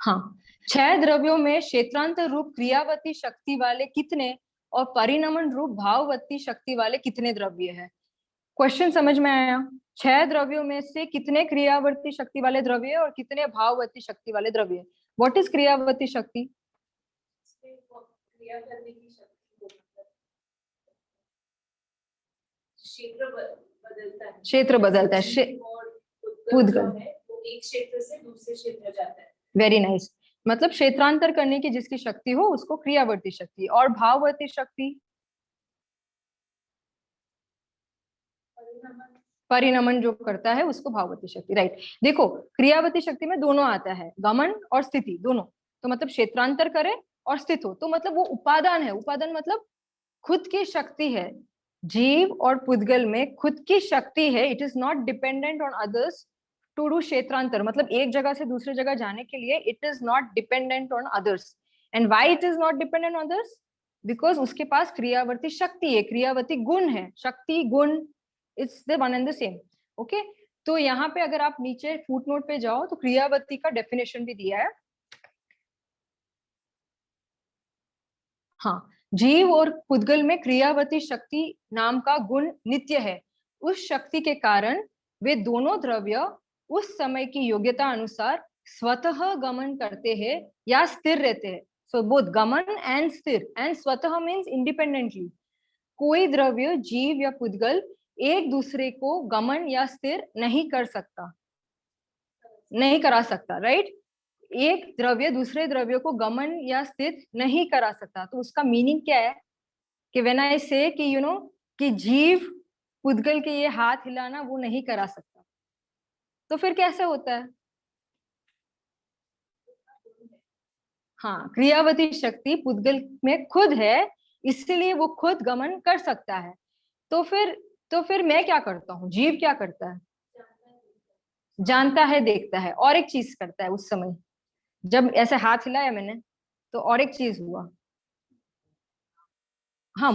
हाँ, 6 द्रव्यों में क्षेत्रांतर रूप क्रियावती शक्ति वाले कितने और परिणमन रूप भाववती शक्ति वाले कितने द्रव्य है? क्वेश्चन समझ में आया? 6 द्रव्यों में से कितने क्रियावर्ती शक्ति वाले द्रव्य और कितने भाववती शक्ति वाले द्रव्य? व्हाट इज क्रियावती शक्ति? क्रिया करने की शक्ति, क्षेत्र बदलता है, क्षेत्र बदलता है, पुद्गल है वो एक क्षेत्र से दूसरे क्षेत्र जाता है। Very nice. मतलब क्षेत्रांतर करने की जिसकी शक्ति हो उसको क्रियावर्ती शक्ति, और भाववर्ती शक्ति परिणमन जो करता है उसको भाववती शक्ति, राइट। देखो क्रियावती शक्ति में दोनों आता है, गमन और स्थिति दोनों। तो मतलब क्षेत्रांतर करे और स्थित हो, तो मतलब वो उपादान है। उपादान मतलब खुद की शक्ति है। जीव और पुद्गल में खुद की शक्ति है। It is not dependent on others to do क्षेत्रांतर, मतलब एक जगह से दूसरी जगह जाने के लिए it is not dependent on others. And why it is not dependent on others? Because उसके पास क्रियावर्ती शक्ति है, क्रियावर्ती गुण है। शक्ति गुण it's the one and the same. Okay, तो यहाँ पे अगर आप नीचे फुटनोट पे जाओ तो क्रियावती का डेफिनेशन भी दिया है। हाँ, जीव और पुद्गल में क्रियावती शक्ति नाम का गुण नित्य है। उस शक्ति के कारण वे दोनों द्रव्य उस समय की योग्यता अनुसार स्वतः गमन करते हैं या स्थिर रहते हैं। सो बोथ गमन एंड स्थिर, एंड स्वतः मीन्स इंडिपेंडेंटली। कोई द्रव्य जीव या पुद्गल एक दूसरे को गमन या स्थिर नहीं कर सकता, नहीं करा सकता, राइट। एक द्रव्य दूसरे द्रव्य को गमन या स्थित नहीं करा सकता। तो उसका मीनिंग क्या है कि व्हेन आई से कि यू नो कि जीव पुद्गल के ये हाथ हिलाना वो नहीं करा सकता, तो फिर कैसे होता है? हाँ, क्रियावती शक्ति पुद्गल में खुद है, इसलिए वो खुद गमन कर सकता है। तो फिर मैं क्या करता हूँ, जीव क्या करता है? जानता है, देखता है, और एक चीज करता है। उस समय जब ऐसे हाथ हिलाया मैंने तो और एक चीज हुआ। हाँ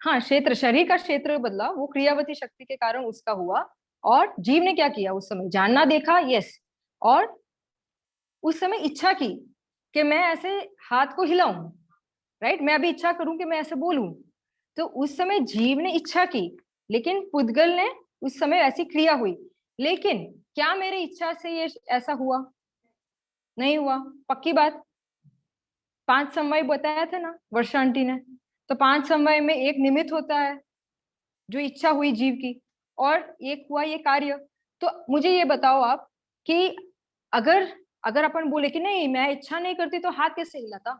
हाँ, क्षेत्र, शरीर का क्षेत्र बदला, वो क्रियावती शक्ति के कारण उसका हुआ। और जीव ने क्या किया उस समय? जानना, देखा, यस, और उस समय इच्छा की कि मैं ऐसे हाथ को हिलाऊं, राइट। मैं अभी इच्छा करूं कि मैं ऐसे बोलूं, तो उस समय जीव ने इच्छा की, लेकिन पुद्गल ने उस समय ऐसी क्रिया हुई। लेकिन क्या मेरी इच्छा से ये ऐसा हुआ? नहीं हुआ। पक्की बात। 5 समवाय बताया था ना वर्षा आंटी ने, तो 5 समवाय में एक निमित्त होता है जो इच्छा हुई जीव की, और एक हुआ ये कार्य। तो मुझे ये बताओ आप कि अगर अगर अपन बोले कि नहीं मैं इच्छा नहीं करती तो हाथ कैसे हिलाता?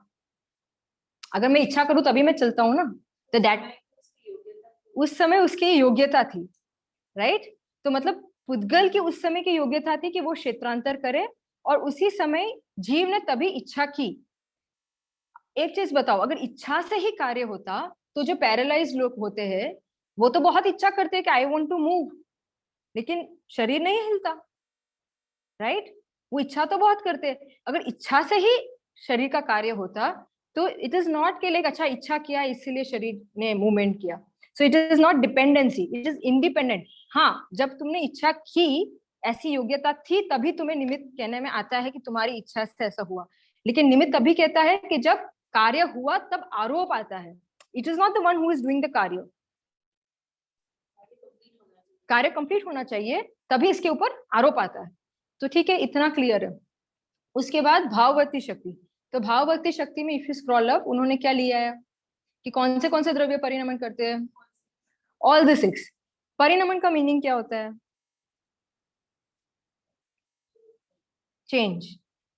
अगर मैं इच्छा करूं तभी मैं चलता हूं ना, तो दैट उस समय उसकी योग्यता थी, राइट। तो मतलब पुद्गल की उस समय की योग्यता थी कि वो क्षेत्रांतर करे, और उसी समय जीव ने तभी इच्छा की। एक चीज बताओ, अगर इच्छा से ही कार्य होता तो जो पैरालाइज लोग होते हैं वो तो बहुत इच्छा करते हैं कि आई वांट टू मूव, लेकिन शरीर नहीं हिलता, राइट। वो इच्छा तो बहुत करते हैं। अगर इच्छा से ही शरीर का कार्य होता तो इट इज नॉट के लाइक अच्छा इच्छा किया इसलिए शरीर ने मूवमेंट किया. So it is not dependency, it is independent. हाँ, जब तुमने इच्छा की, ऐसी योग्यता थी, तभी तुम्हें निमित्त कहने में आता है कि तुम्हारी इच्छा से ऐसा हुआ. लेकिन निमित्त तभी कहता है कि जब कार्य हुआ तब आरोप आता है. It is not the one who is doing the कार्य. कार्य कंप्लीट होना चाहिए तभी इसके ऊपर आरोप आता है. तो ठीक है, इतना क्लियर है. उसके बाद भाववर्ती शक्ति. तो भाववर्ती शक्ति में इफ यू स्क्रॉल अप, उन्होंने क्या लिया है कि कौन से द्रव्य परिणमन करते हैं? All the 6. परिणमन का मीनिंग क्या होता है? चेंज.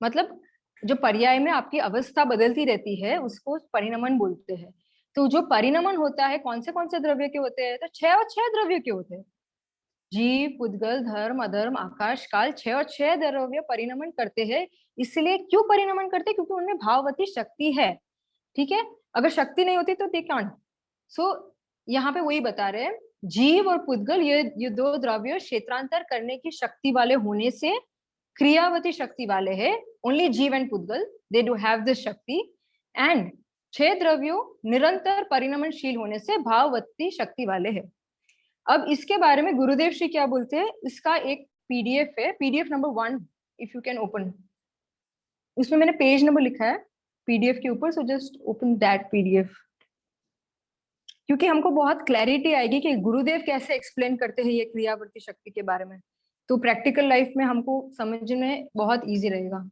मतलब जो पर्याय में आपकी अवस्था बदलती रहती है उसको परिणमन बोलते हैं. तो जो परिणमन होता है कौन से द्रव्य के होते हैं? तो 6 और 6 द्रव्य के होते हैं. जीव, पुद्गल, धर्म, अधर्म, आकाश, काल, 6 और 6 द्रव्य परिणमन करते हैं. इसलिए क्यों परिणमन करते हैं? क्योंकि उनमें भाववती शक्ति है. ठीक है, अगर शक्ति नहीं होती तो दे कांट. सो यहाँ पे वही बता रहे हैं, जीव और पुद्गल ये 2 द्रव्य क्षेत्रांतर करने की शक्ति वाले होने से क्रियावती शक्ति वाले हैं. ओनली जीव एंड पुद्गल दे डू हैव दिस शक्ति. एंड 6 द्रव्यों निरंतर परिणमनशील होने से भाववती शक्ति वाले हैं. अब इसके बारे में गुरुदेव श्री क्या बोलते हैं? इसका एक पीडीएफ है, PDF number 1 if you can open. उसमें मैंने पेज नंबर लिखा है पीडीएफ के ऊपर. So just open that PDF, क्योंकि हमको बहुत क्लैरिटी आएगी कि गुरुदेव कैसे एक्सप्लेन करते हैं ये क्रियावर्ती शक्ति के बारे में. तो प्रैक्टिकल लाइफ में हमको समझने में बहुत इजी रहेगा.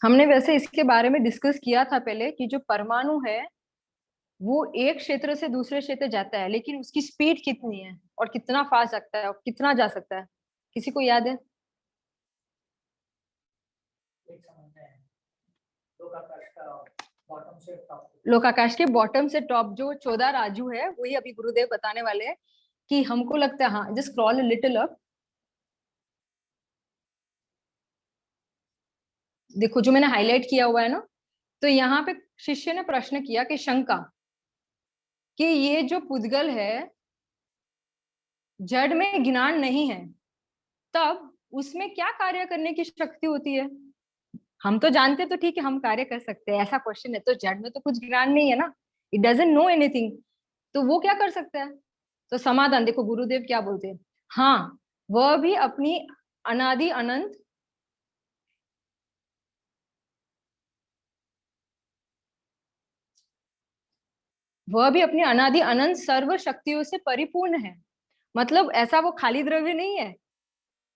हमने वैसे इसके बारे में डिस्कस किया था पहले कि जो परमाणु है वो एक क्षेत्र से दूसरे क्षेत्र जाता है, लेकिन उसकी स्पीड कितनी है और कितना फास्ट सकता है और कितना जा सकता है, किसी को याद है? एक समझ में है। लोकाकाश का बॉटम से टॉप. लोकाकाश के बॉटम से टॉप जो 14 राजू है वही अभी गुरुदेव बताने वाले हैं कि हमको लगता है. हाँ, जस्ट स्क्रॉल लिटिल अप. देखो जो मैंने हाईलाइट किया हुआ है ना, तो यहाँ पे शिष्य ने प्रश्न किया कि शंका कि ये जो पुद्गल है जड़ में ज्ञान नहीं है, तब उसमें क्या कार्य करने की शक्ति होती है? हम तो जानते तो ठीक है हम कार्य कर सकते हैं, ऐसा क्वेश्चन है. तो जड़ में तो कुछ ज्ञान नहीं है ना, इट डजंट नो एनीथिंग, तो वो क्या कर सकता है? तो समाधान देखो गुरुदेव क्या बोलते हैं. हाँ, वह भी अपनी अनादि अनंत सर्व शक्तियों से परिपूर्ण है. मतलब ऐसा वो खाली द्रव्य नहीं है,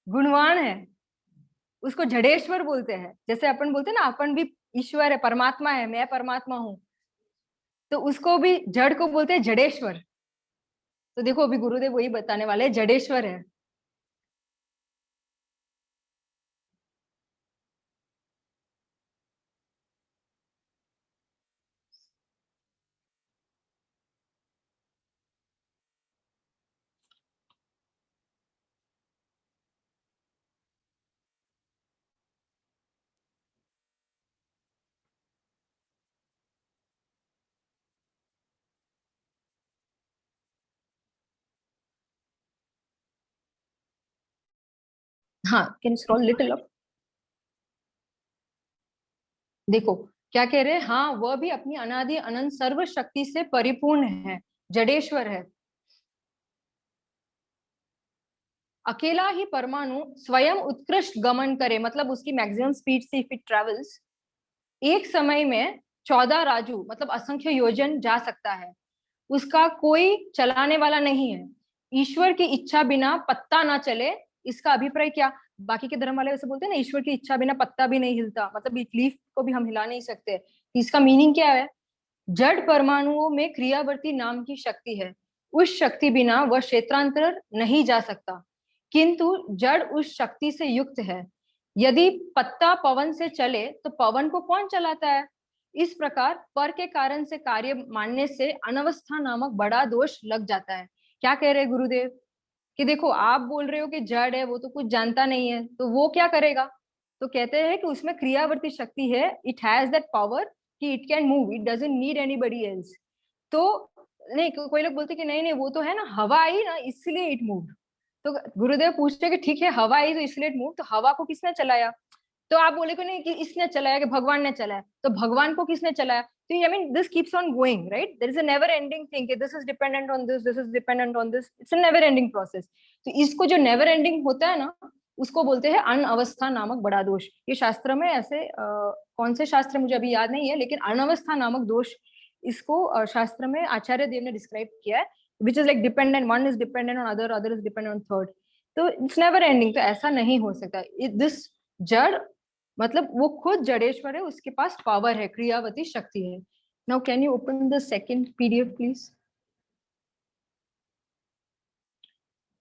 गुणवान है. उसको जड़ेश्वर बोलते हैं. जैसे अपन बोलते हैं ना अपन भी ईश्वर है, परमात्मा है, मैं परमात्मा हूं, तो उसको भी जड़ को बोलते हैं जड़ेश्वर. तो देखो अभी गुरुदेव वही बताने वाले हैं, जड़ेश्वर है. हाँ, कैन स्क्रॉल लिटिल अप. देखो क्या कह रहे हैं. हाँ, वह भी अपनी अनादि अनंत सर्व शक्ति से परिपूर्ण है, जडेश्वर है. अकेला ही परमाणु स्वयं उत्कृष्ट गमन करे, मतलब उसकी मैक्सिमम स्पीड से इफ इट ट्रेवल्स, एक समय में 14 राजू मतलब असंख्य योजन जा सकता है. उसका कोई चलाने वाला नहीं है. ईश्वर की इच्छा बिना पत्ता ना चले, इसका अभिप्राय क्या? बाकी के धर्म वाले वैसे बोलते हैं ना, ईश्वर की इच्छा बिना पत्ता भी नहीं हिलता, मतलब एक लीफ को भी हम हिला नहीं सकते. इसका मीनिंग क्या है? जड़ परमाणुओं में क्रियावर्ती नाम की शक्ति है. उस शक्ति बिना वह क्षेत्रांतर नहीं जा सकता, किंतु जड़ उस शक्ति से युक्त है. यदि पत्ता पवन से चले तो पवन को कौन चलाता है? इस प्रकार पर के कारण से कार्य मानने से अनवस्था नामक बड़ा दोष लग जाता है. क्या कह रहे हैं गुरुदेव कि देखो आप बोल रहे हो कि जड़ है, वो तो कुछ जानता नहीं है, तो वो क्या करेगा? तो कहते हैं कि उसमें क्रियावर्ती शक्ति है, इट हैज दैट पावर कि it can move, it doesn't need anybody else. तो नहीं, कोई लोग बोलते कि नहीं नहीं वो तो है ना, हवा आई ना इसलिए इट मूव। तो गुरुदेव पूछते कि ठीक है हवा आई तो इसलिए इट मूव, तो हवा को किसने चलाया? तो आप बोले को नहीं कि इसने चलाया, कि भगवान ने चलाया, तो भगवान को किसने चलाया? तो I mean this keeps on going, right? There is a never ending thing, this is dependent on this, this is dependent on this, it's a never ending process. तो इसको जो नेवर एंडिंग होता है ना, उसको बोलते हैं अनअवस्था नामक बड़ा दोष। ये शास्त्र में ऐसे कौन से शास्त्र मुझे अभी याद नहीं है, लेकिन अनअवस्था नामक दोष इसको शास्त्र में आचार्य देव ने डिस्क्राइब किया है, which is like dependent, one is dependent on other, other is dependent on third. तो इट्स नेवर एंडिंग, तो ऐसा नहीं हो सकता। दिस जड़ मतलब वो खुद जड़ेश्वर है, उसके पास पावर है, क्रियावती शक्ति है। Now can you open the second PDF please?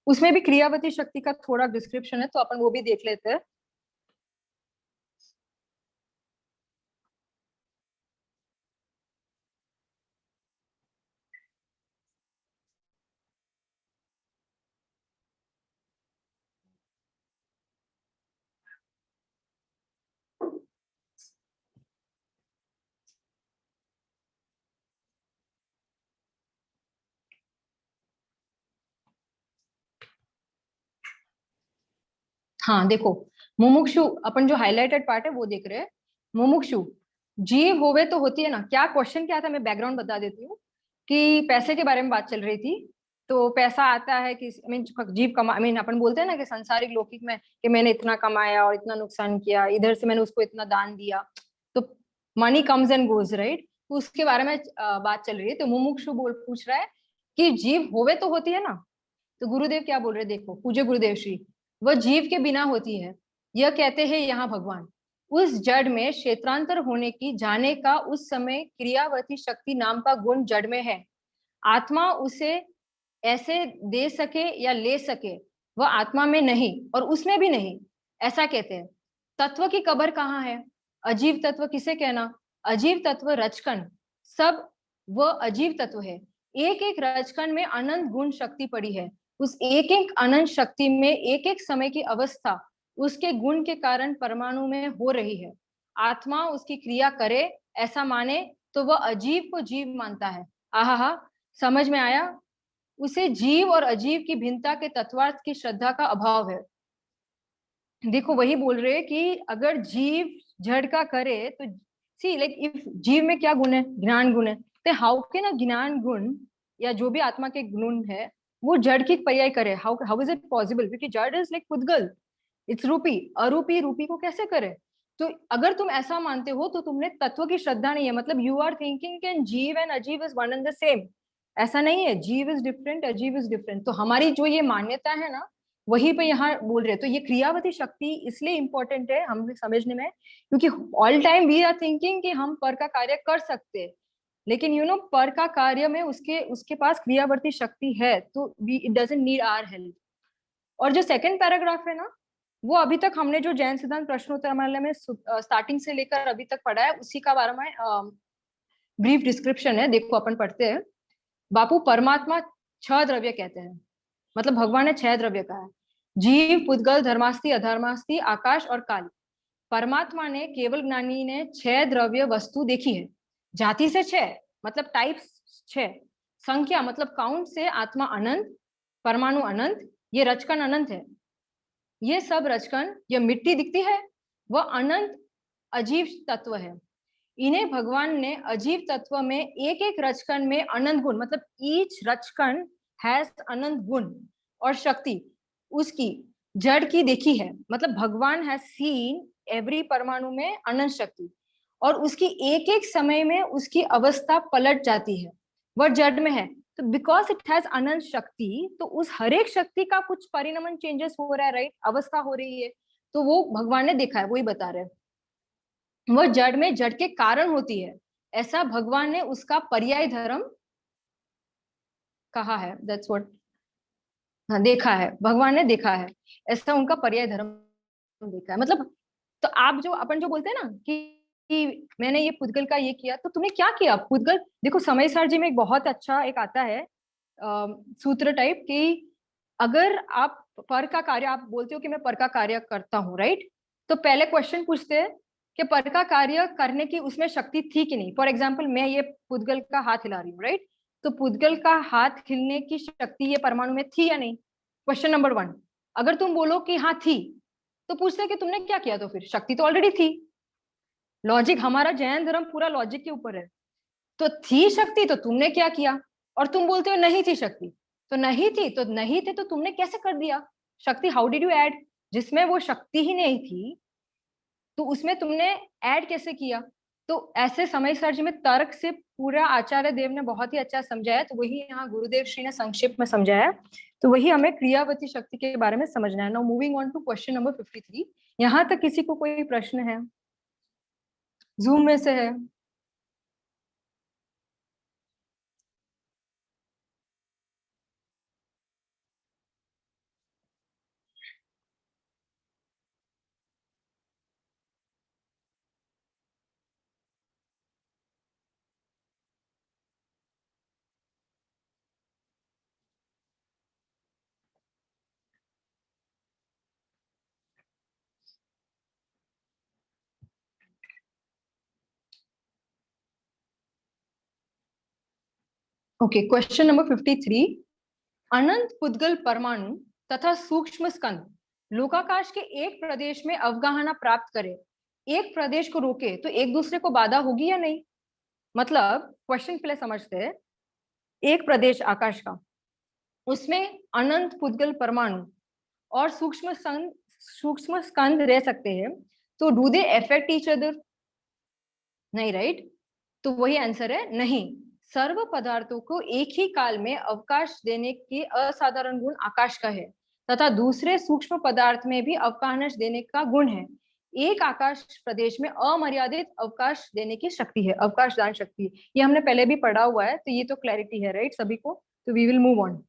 उसमें भी क्रियावती शक्ति का थोड़ा डिस्क्रिप्शन है, तो अपन वो भी देख लेते हैं। हाँ देखो, मुमुक्षु, अपन जो हाईलाइटेड पार्ट है वो देख रहे हैं। मुमुक्षु जीव होवे तो होती है ना, क्या क्वेश्चन क्या था मैं बैकग्राउंड बता देती हूँ। कि पैसे के बारे में बात चल रही थी, तो पैसा आता है कि आई मीन जीव कमा, आई मीन अपन बोलते हैं ना कि संसारिक लौकिक में कि मैंने इतना कमाया और इतना नुकसान किया, इधर से मैंने उसको इतना दान दिया, तो money comes and goes, right? तो उसके बारे में बात चल रही है। तो मुमुक्षु बोल पूछ रहा है कि जीव होवे तो होती है ना। तो गुरुदेव क्या बोल रहे हैं, देखो पूज्य गुरुदेव श्री, वह जीव के बिना होती है, यह कहते हैं यहाँ भगवान। उस जड़ में क्षेत्रांतर होने की जाने का उस समय क्रियावती शक्ति नाम का गुण जड़ में है। आत्मा उसे ऐसे दे सके या ले सके, वह आत्मा में नहीं और उसमें भी नहीं, ऐसा कहते हैं। तत्व की कबर कहाँ है? अजीव तत्व किसे कहना? अजीव तत्व रचकन, सब वह अजीव तत्व है। एक एक रचकन में अनंत गुण शक्ति पड़ी है। उस एक एक अनंत शक्ति में एक एक समय की अवस्था उसके गुण के कारण परमाणु में हो रही है। आत्मा उसकी क्रिया करे ऐसा माने तो वह अजीव को जीव मानता है। आहा, समझ में आया? उसे जीव और अजीव की भिन्नता के तत्वार्थ की श्रद्धा का अभाव है। देखो वही बोल रहे हैं कि अगर जीव जड़ का करे तो सी लाइक इफ जीव में क्या गुण है? ज्ञान गुण है। तो हाउ के ना ज्ञान गुण या जो भी आत्मा के गुण है वो जड़ की पर्याय करे? How is it possible? क्योंकि जड़ इज लाइक पुद्गल, इट्स रूपी, अरूपी रूपी को कैसे करे? तो अगर तुम ऐसा मानते हो तो तुमने तत्व की श्रद्धा नहीं है। मतलब यू आर थिंकिंग कैन जीव एंड अजीव is one and the same. ऐसा नहीं है, जीव इज डिफरेंट, अजीव इज डिफरेंट। तो हमारी जो ये मान्यता है ना, वहीं पे यहाँ बोल रहे हैं। तो ये क्रियावती शक्ति इसलिए इंपॉर्टेंट है हमें समझने में, क्योंकि all time we are thinking कि हम पर का कार्य कर सकते हैं, लेकिन यू नो पर का कार्य में उसके उसके पास क्रियावर्ती शक्ति है, तो we it doesn't need our help. और जो सेकंड पैराग्राफ है ना, वो अभी तक हमने जो जैन सिद्धांत प्रश्नोत्तरमाला में स्टार्टिंग से लेकर अभी तक पढ़ा है उसी का बारे में ब्रीफ डिस्क्रिप्शन है। देखो अपन पढ़ते हैं। बापू परमात्मा 6 द्रव्य कहते हैं, मतलब भगवान ने 6 द्रव्य कहा है। जीव, पुद्गल, धर्मास्थि, अधर्मास्थि, आकाश और काल। परमात्मा ने, केवल ज्ञानी ने 6 द्रव्य वस्तु देखी है। जाति से 6 मतलब टाइप्स 6, संख्या मतलब काउंट से आत्मा अनंत, परमाणु अनंत, ये रचकन अनंत है। ये सब रचकन, ये मिट्टी दिखती है, वह अनंत अजीव तत्व है। इन्हें भगवान ने अजीव तत्व में एक एक रचकन में अनंत गुण, मतलब ईच रचकन हैज अनंत गुण और शक्ति उसकी जड़ की देखी है। मतलब भगवान हैज सीन एवरी परमाणु में अनंत शक्ति, और उसकी एक एक समय में उसकी अवस्था पलट जाती है, वह जड़ में है। तो बिकॉज इट हैज अनंत शक्ति, तो उस हर एक शक्ति का कुछ परिणमन चेंजेस हो रहा है, राइट? अवस्था हो रही है, तो वो भगवान ने देखा है, वही बता रहे हैं। वह जड़ में जड़ के कारण होती है, ऐसा भगवान ने उसका पर्याय धर्म कहा है। दैट्स व्हाट, हाँ देखा है, भगवान ने देखा है, ऐसा उनका पर्याय धर्म देखा है। मतलब तो आप जो अपन जो बोलते हैं ना कि मैंने ये पुद्गल का ये किया, तो तुमने क्या किया? पुद्गल देखो, समय सार जी में एक बहुत अच्छा एक आता है सूत्र टाइप कि अगर आप पर का कार्य, आप बोलते हो कि मैं पर का कार्य करता हूँ, राइट? तो पहले क्वेश्चन पूछते हैं कि पर का कार्य करने की उसमें शक्ति थी कि नहीं। फॉर एग्जाम्पल मैं ये पुद्गल का हाथ हिला रही हूँ, राइट, तो पुद्गल का हाथ हिलने की शक्ति ये परमाणु में थी या नहीं, क्वेश्चन नंबर 1। अगर तुम बोलो कि हाँ थी, तो पूछते हैं कि तुमने क्या किया, तो फिर शक्ति तो ऑलरेडी थी। लॉजिक, हमारा जैन धर्म पूरा लॉजिक के ऊपर है। तो थी शक्ति तो तुमने क्या किया, और तुम बोलते हो नहीं थी शक्ति, तो नहीं थी तो नहीं थे तो तुमने कैसे कर दिया शक्ति, हाउ डिड यू ऐड, जिसमें वो शक्ति ही नहीं थी तो उसमें तुमने ऐड कैसे किया। तो ऐसे समय सर्ज में तर्क से पूरा आचार्य देव ने बहुत ही अच्छा समझाया, तो वही यहाँ गुरुदेव श्री ने संक्षेप में समझाया, तो वही हमें क्रियावती शक्ति के बारे में समझना है। Now moving on to question number 53। यहाँ तक किसी को कोई प्रश्न है, जूम में से है? Okay, question number 53। अनंत पुद्गल परमाणु तथा सूक्ष्म स्कंद लोकाकाश के एक प्रदेश में अवगाहना प्राप्त करे, एक प्रदेश को रोके तो एक दूसरे को बाधा होगी या नहीं। मतलब क्वेश्चन पहले समझते हैं। एक प्रदेश आकाश का, उसमें अनंत पुद्गल परमाणु और सूक्ष्म स्कंद रह सकते हैं, तो do they affect each other? नहीं, राइट। तो वही आंसर है नहीं। सर्व पदार्थों को एक ही काल में अवकाश देने के असाधारण गुण आकाश का है, तथा दूसरे सूक्ष्म पदार्थ में भी अवकाश देने का गुण है। एक आकाश प्रदेश में अमर्यादित अवकाश देने की शक्ति है, अवकाश दान शक्ति है। ये हमने पहले भी पढ़ा हुआ है, तो ये तो क्लैरिटी है, राइट सभी को। तो वी विल मूव ऑन।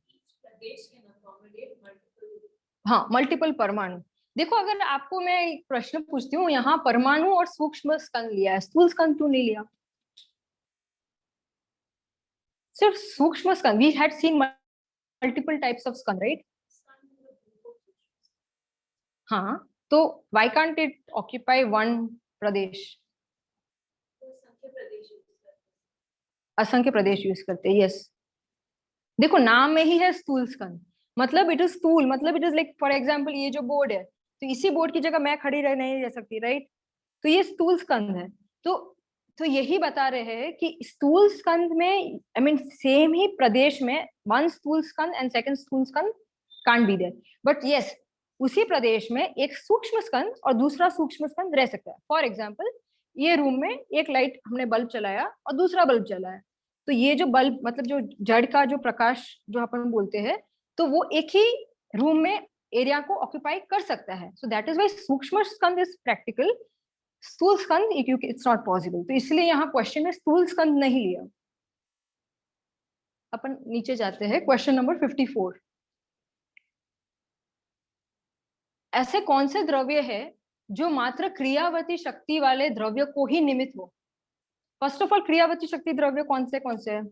हाँ, मल्टीपल परमाणु। देखो, अगर आपको मैं एक प्रश्न पूछती हूँ, यहाँ परमाणु और सूक्ष्म स्कंद लिया है, स्थूल स्कंद क्यों नहीं लिया? सिर्फ सूक्ष्म स्कंद। We had seen multiple types of स्कंद, राइट? हाँ, तो why can't it occupy one प्रदेश? असंख्य प्रदेश यूज करते हैं, यस। देखो, नाम में ही है स्थूल स्कंद, मतलब इट इज स्थूल, मतलब it is like for example ये जो बोर्ड है, तो इसी बोर्ड की जगह मैं खड़ी नहीं रह सकती, राइट? तो ये स्थूल स्कंद है। तो यही बता रहे हैं कि स्थूल स्कंद में, आई मीन सेम ही प्रदेश में, वन स्थूल स्कंद एंड सेकंड स्थूल स्कंद can't be there, but yes उसी प्रदेश में एक सूक्ष्म स्कंद और दूसरा सूक्ष्म स्कंद रह सकता है। फॉर एग्जाम्पल ये रूम में एक लाइट हमने बल्ब चलाया और दूसरा बल्ब जलाया, तो ये जो बल्ब, मतलब जो जड़ का जो प्रकाश जो अपन बोलते हैं, तो वो एक ही रूम में एरिया को ऑक्यूपाई कर सकता है। सो दैट इज वाई सूक्ष्म स्कंद इज प्रैक्टिकल, स्थूल स्कंद इट्स नॉट पॉसिबल। तो इसलिए यहाँ क्वेश्चन में स्थूल स्कंद नहीं लिया। अपन नीचे जाते हैं, क्वेश्चन नंबर 54। ऐसे कौन से द्रव्य है जो मात्र क्रियावती शक्ति वाले द्रव्य को ही निमित्त हो? फर्स्ट ऑफ ऑल, क्रियावती शक्ति द्रव्य कौन से है?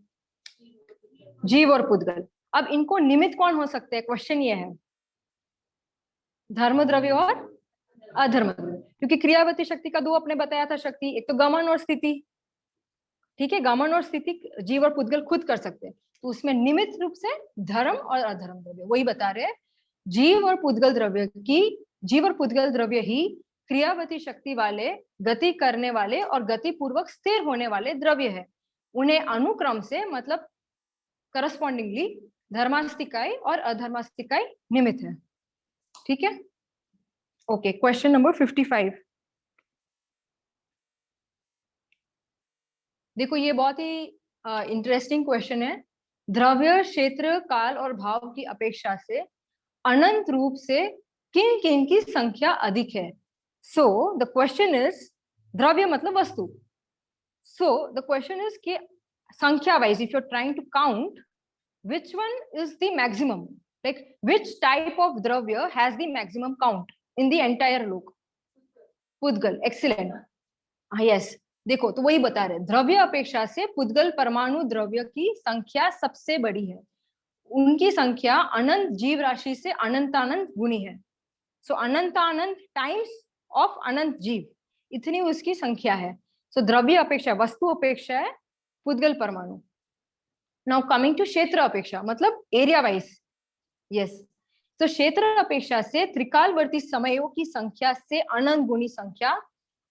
जीव और पुद्गल। अब इनको निमित्त कौन हो सकते हैं, क्वेश्चन ये है। धर्म द्रव्य और अधर्म द्रव्य, क्योंकि क्रियावती शक्ति का दो अपने बताया था शक्ति, एक तो गमन और स्थिति। ठीक है, गमन और स्थिति जीव और पुद्गल खुद कर सकते हैं, तो उसमें निमित्त रूप से धर्म और अधर्म द्रव्य, वही बता रहे हैं। जीव और पुद्गल द्रव्य ही क्रियावती शक्ति वाले, गति करने वाले और गति पूर्वक स्थिर होने वाले द्रव्य है। उन्हें अनुक्रम से, मतलब करस्पॉन्डिंगली, धर्मास्तिकाय और अधर्मास्तिकाय निमित्त है। ठीक है, ओके। Question number 55। देखो, ये बहुत ही इंटरेस्टिंग क्वेश्चन है। द्रव्य, क्षेत्र, काल और भाव की अपेक्षा से अनंत रूप से किन किन की संख्या अधिक है? सो द क्वेश्चन इज, द्रव्य मतलब वस्तु, सो द क्वेश्चन इज कि संख्या wise, if you are trying to count, which one is the maximum, like which type of dravya has the maximum count in the entire lok? पुद्गल, excellent. Yes, देखो तो वही बता रहे, द्रव्य अपेक्षा से पुद्गल परमाणु द्रव्य की संख्या सबसे बड़ी है। उनकी संख्या अनंत जीव राशि से अनंतानंत गुणी है। सो अनंतानंत टाइम्स ऑफ अनंत जीव, इतनी उसकी संख्या है। सो द्रव्य अपेक्षा, वस्तु अपेक्षा है पुद्गल परमाणु। नाउ कमिंग टू क्षेत्र अपेक्षा, मतलब एरिया वाइज। यस, तो क्षेत्र अपेक्षा से त्रिकालवर्ती समयों की संख्या से अनंत गुनी संख्या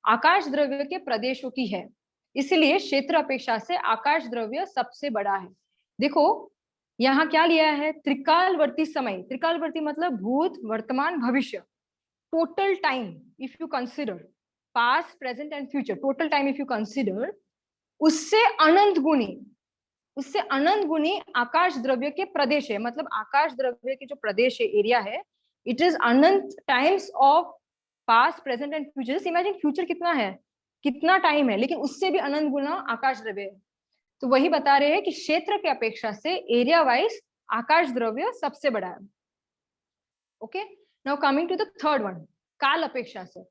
आकाश द्रव्य के प्रदेशों की है, इसलिए क्षेत्र अपेक्षा से आकाश द्रव्य सबसे बड़ा है। देखो यहाँ क्या लिया है, त्रिकालवर्ती समय, त्रिकालवर्ती मतलब भूत वर्तमान भविष्य, total time if you consider past present and future, total time if you consider, उससे अनंत गुनी, उससे अनंत गुनी आकाश द्रव्य के प्रदेश है। मतलब आकाश द्रव्य के जो प्रदेश है, एरिया है, it is Anant times of past present and future. Imagine future कितना है, कितना टाइम है, लेकिन उससे भी अनंत गुना आकाश द्रव्य है। तो वही बता रहे हैं कि क्षेत्र के अपेक्षा से एरिया वाइज आकाश द्रव्य सबसे बड़ा है। Okay, now coming to the third one, काल अपेक्षा से।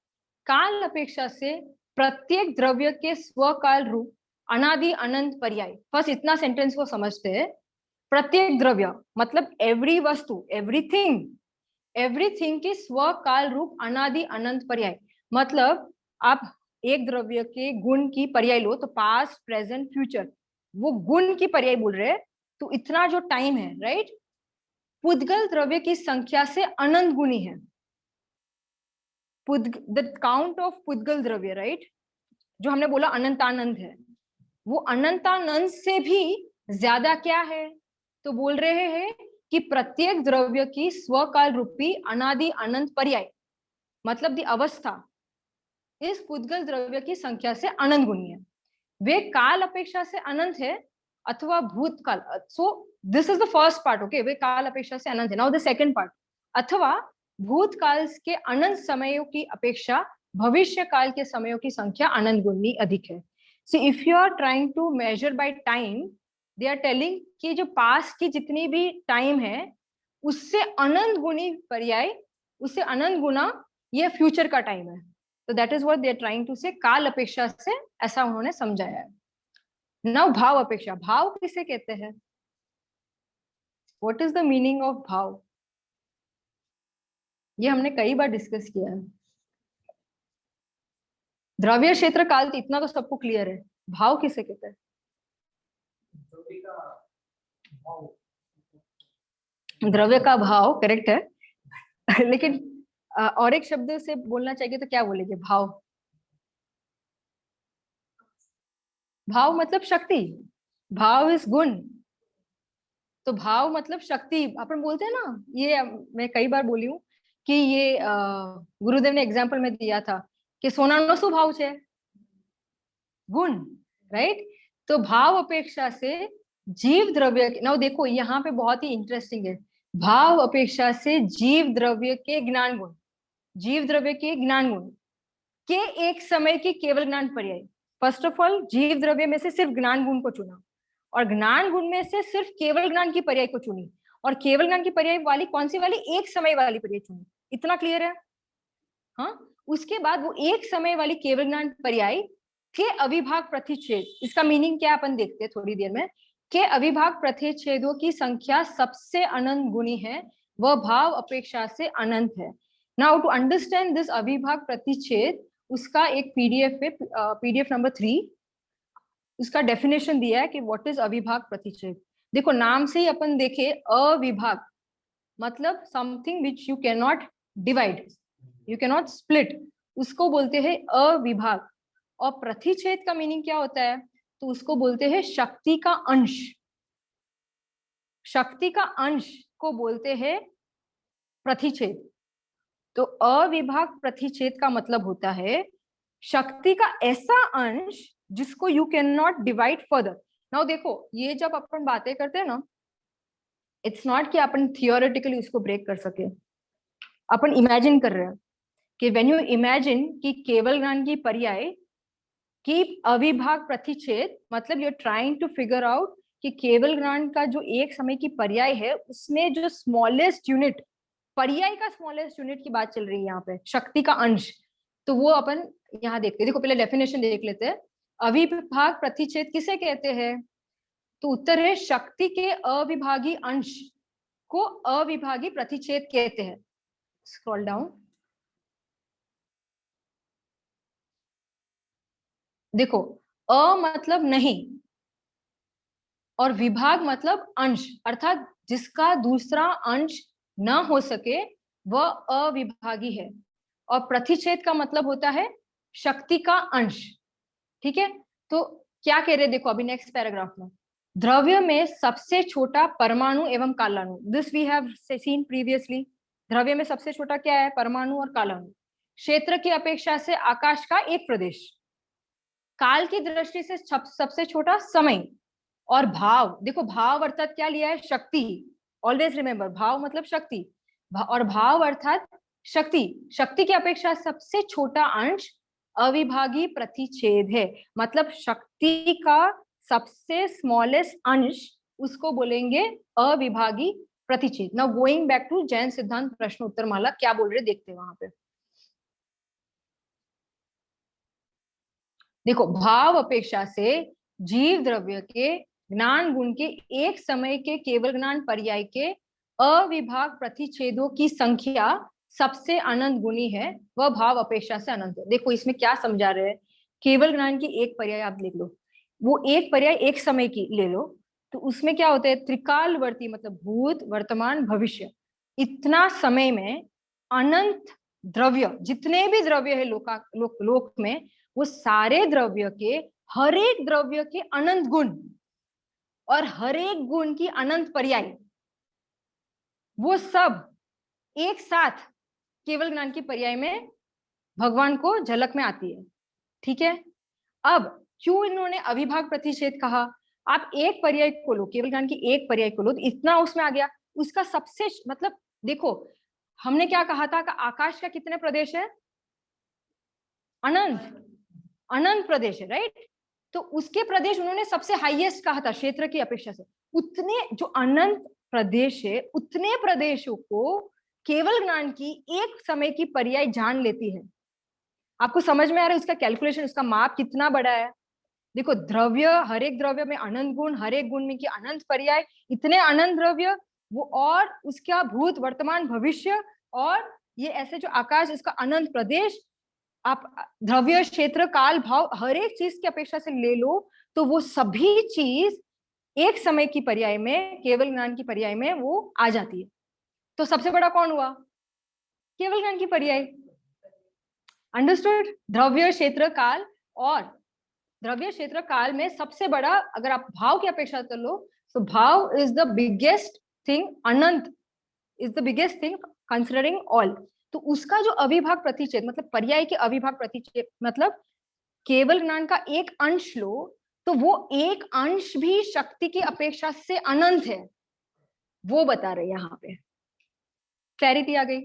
काल अपेक्षा से प्रत्येक द्रव्य के स्वकाल रूप अनादि अनंत पर्याय। फर्स्ट इतना सेंटेंस को समझते हैं। प्रत्येक द्रव्य मतलब एवरी वस्तु, एवरीथिंग, एवरीथिंग के स्वकाल रूप अनादि अनंत पर्याय। मतलब आप एक द्रव्य के गुण की पर्याय लो तो पास्ट प्रेजेंट फ्यूचर, वो गुण की पर्याय बोल रहे हैं, तो इतना जो टाइम है, राइट, पुद्गल द्रव्य की संख्या से अनंत गुनी है। द काउंट ऑफ पुद्गल द्रव्य, राइट, जो हमने बोला अनंतानंद है, वो अनंतानंद से भी ज्यादा क्या है, तो बोल रहे हैं कि प्रत्येक द्रव्य की स्वकाल रूपी अनादि अनंत पर्याय, मतलब दी अवस्था, इस पुद्गल द्रव्य की संख्या से अनंत गुनी है। वे काल अपेक्षा से अनंत है अथवा भूतकाल। So this is the first part, okay, वे काल अपेक्षा से अनंत है। नाउ द सेकंड पार्ट, अथवा भूतकाल के अनंत समयों की अपेक्षा भविष्य काल के समयों की संख्या अनंत गुनी अधिक है। So if you are trying to measure by time, they are telling कि जो पास्ट की जितनी भी टाइम है उससे अनंत गुनी पर्याय, उससे अनंत गुना ये फ्यूचर का टाइम है। तो that is what they are trying to say, काल अपेक्षा से ऐसा उन्होंने समझाया है। नाउ भाव अपेक्षा, भाव किसे कहते हैं, what is the meaning of भाव, ये हमने कई बार डिस्कस किया है। द्रव्य क्षेत्र काल, इतना तो सबको क्लियर है। भाव किसे कहते हैं, द्रव्य का भाव, द्रव्य का भाव करेक्ट है लेकिन और एक शब्द से बोलना चाहिए तो क्या बोलेंगे, भाव, भाव मतलब शक्ति, भाव इज गुण, तो भाव मतलब शक्ति। अपन बोलते हैं ना, ये मैं कई बार बोली हूँ कि ये गुरुदेव ने एग्जाम्पल में दिया था कि सोना नो सु भाव छे, गुण, राइट। तो भाव अपेक्षा से जीव द्रव्य, ना देखो यहाँ पे बहुत ही इंटरेस्टिंग है, भाव अपेक्षा से जीव द्रव्य के ज्ञान गुण, जीव द्रव्य के ज्ञान गुण के एक समय की केवल ज्ञान पर्याय। फर्स्ट ऑफ ऑल जीव द्रव्य में से सिर्फ ज्ञान गुण को चुना, और ज्ञान गुण में से सिर्फ केवल ज्ञान की पर्याय को चुनी, और केवल ज्ञान की पर्याय वाली कौन सी वाली, एक समय वाली पर्याय चुनी। इतना क्लियर है, हाँ। उसके बाद वो एक समय वाली केवल ज्ञान पर्याय के अविभाग प्रतिच्छेद, इसका मीनिंग क्या अपन देखते हैं थोड़ी देर में, के अविभाग प्रतिच्छेदों की संख्या सबसे अनंत गुनी है, वह भाव अपेक्षा से अनंत है। नाउ टू अंडरस्टैंड दिस अविभाग प्रतिच्छेद, उसका एक पीडीएफ है, पीडीएफ नंबर 3, उसका डेफिनेशन दिया है कि व्हाट इज अविभाग प्रतिच्छेद। देखो नाम से ही अपन देखे, अविभाग मतलब something which you can not divide, you can not split, उसको बोलते हैं अविभाग। और प्रतिच्छेद का मीनिंग क्या होता है, तो उसको बोलते हैं शक्ति का अंश, शक्ति का अंश को बोलते हैं प्रतिच्छेद। तो अविभाग प्रतिच्छेद का मतलब होता है शक्ति का ऐसा अंश जिसको you can not divide further. Now देखो ये जब अपन बातें करते हैं ना, इट्स नॉट कि अपन थियोरेटिकली उसको ब्रेक कर सके, अपन इमेजिन कर रहे हैं कि व्हेन यू इमेजिन कि केवल ज्ञान की पर्याय की अविभाग प्रतिच्छेद, मतलब you are trying to figure out कि केवल ज्ञान का जो एक समय की पर्याय है उसमें जो स्मॉलेस्ट यूनिट, पर्याय का स्मॉलेस्ट यूनिट की बात चल रही है यहाँ पे, शक्ति का अंश, तो वो अपन यहाँ देखते हैं। देखो पहले डेफिनेशन देख लेते हैं, अविभाग प्रतिच्छेद किसे कहते हैं, तो उत्तर है शक्ति के अविभागी अंश को अविभागी प्रतिच्छेद कहते हैं। स्क्रॉल डाउन, देखो, अ मतलब नहीं और विभाग मतलब अंश, अर्थात जिसका दूसरा अंश न हो सके वह अविभागी है। और प्रतिच्छेद का मतलब होता है शक्ति का अंश। ठीक है, तो क्या कह रहे, देखो अभी नेक्स्ट पैराग्राफ में, द्रव्य में सबसे छोटा परमाणु एवं कालाणु, this we have seen previously. द्रव्य में सबसे छोटा क्या है, परमाणु और कालाणु। क्षेत्र की अपेक्षा से आकाश का एक प्रदेश, काल की दृष्टि से सबसे छोटा समय, और भाव, देखो भाव अर्थात क्या लिया है, शक्ति। ऑलवेज रिमेंबर, भाव मतलब शक्ति, और भाव अर्थात शक्ति, शक्ति की अपेक्षा सबसे छोटा अंश अविभागी प्रतिच्छेद है। मतलब शक्ति का सबसे स्मॉलेस्ट अंश, उसको बोलेंगे अविभागी प्रतिच्छेद। Now going back to Jain सिद्धांत प्रश्न उत्तर माला, क्या बोल रहे देखते हैं वहां पे। देखो, भाव अपेक्षा से जीव द्रव्य के ज्ञान गुण के एक समय के केवल ज्ञान पर्याय के अविभाग प्रतिच्छेदों की संख्या सबसे अनंत गुनी है, वह भाव अपेक्षा से अनंत है। देखो इसमें क्या समझा रहे हैं, केवल ज्ञान की एक पर्याय आप लिख लो, वो एक पर्याय एक समय की ले लो, तो उसमें क्या होता है, त्रिकालवर्ती मतलब भूत वर्तमान भविष्य, इतना समय में अनंत द्रव्य, जितने भी द्रव्य है लोक में, वो सारे द्रव्य के, हर एक द्रव्य के अनंत गुण और हर एक गुण की अनंत पर्याय, वो सब एक साथ केवल ज्ञान की पर्याय में भगवान को झलक में आती है। ठीक है, अब क्यों इन्होंने अविभाग प्रतिच्छेद कहा, आप एक पर्याय को लो, केवल ज्ञान की एक पर्याय को लो, तो इतना उसमें आ गया, उसका सबसे मतलब देखो हमने क्या कहा था कि आकाश का कितने प्रदेश है, अनंत, अनंत प्रदेश है, राइट। तो उसके प्रदेश उन्होंने सबसे हाईएस्ट कहा था क्षेत्र की अपेक्षा से, उतने जो अनंत प्रदेश है, उतने प्रदेशों को केवल ज्ञान की एक समय की पर्याय जान लेती है। आपको समझ में आ रहा है उसका कैलकुलेशन, उसका माप कितना बड़ा है। देखो द्रव्य, हर एक द्रव्य में अनंत गुण, हर एक गुण में की अनंत पर्याय, इतने अनंत द्रव्य वो, और उसका भूत वर्तमान भविष्य, और ये ऐसे जो आकाश, इसका अनंत प्रदेश, आप द्रव्य क्षेत्र काल भाव हर एक चीज की अपेक्षा से ले लो, तो वो सभी चीज एक समय की पर्याय में, केवल ज्ञान की पर्याय में वो आ जाती है। तो सबसे बड़ा कौन हुआ, केवल ज्ञान की पर्याय। अंडरस्टूड, द्रव्य क्षेत्र काल, और द्रव्य क्षेत्र काल में सबसे बड़ा अगर आप भाव की अपेक्षा कर लो, तो भाव is the biggest thing, Anant is the biggest thing considering all. तो उसका जो अविभाग प्रतिच्छेद मतलब पर्याय के अविभाग प्रतिच्छेद मतलब केवल ज्ञान का एक अंश लो, तो वो एक अंश भी शक्ति की अपेक्षा से अनंत है, वो बता रहे यहाँ पे। क्लैरिटी आ गई।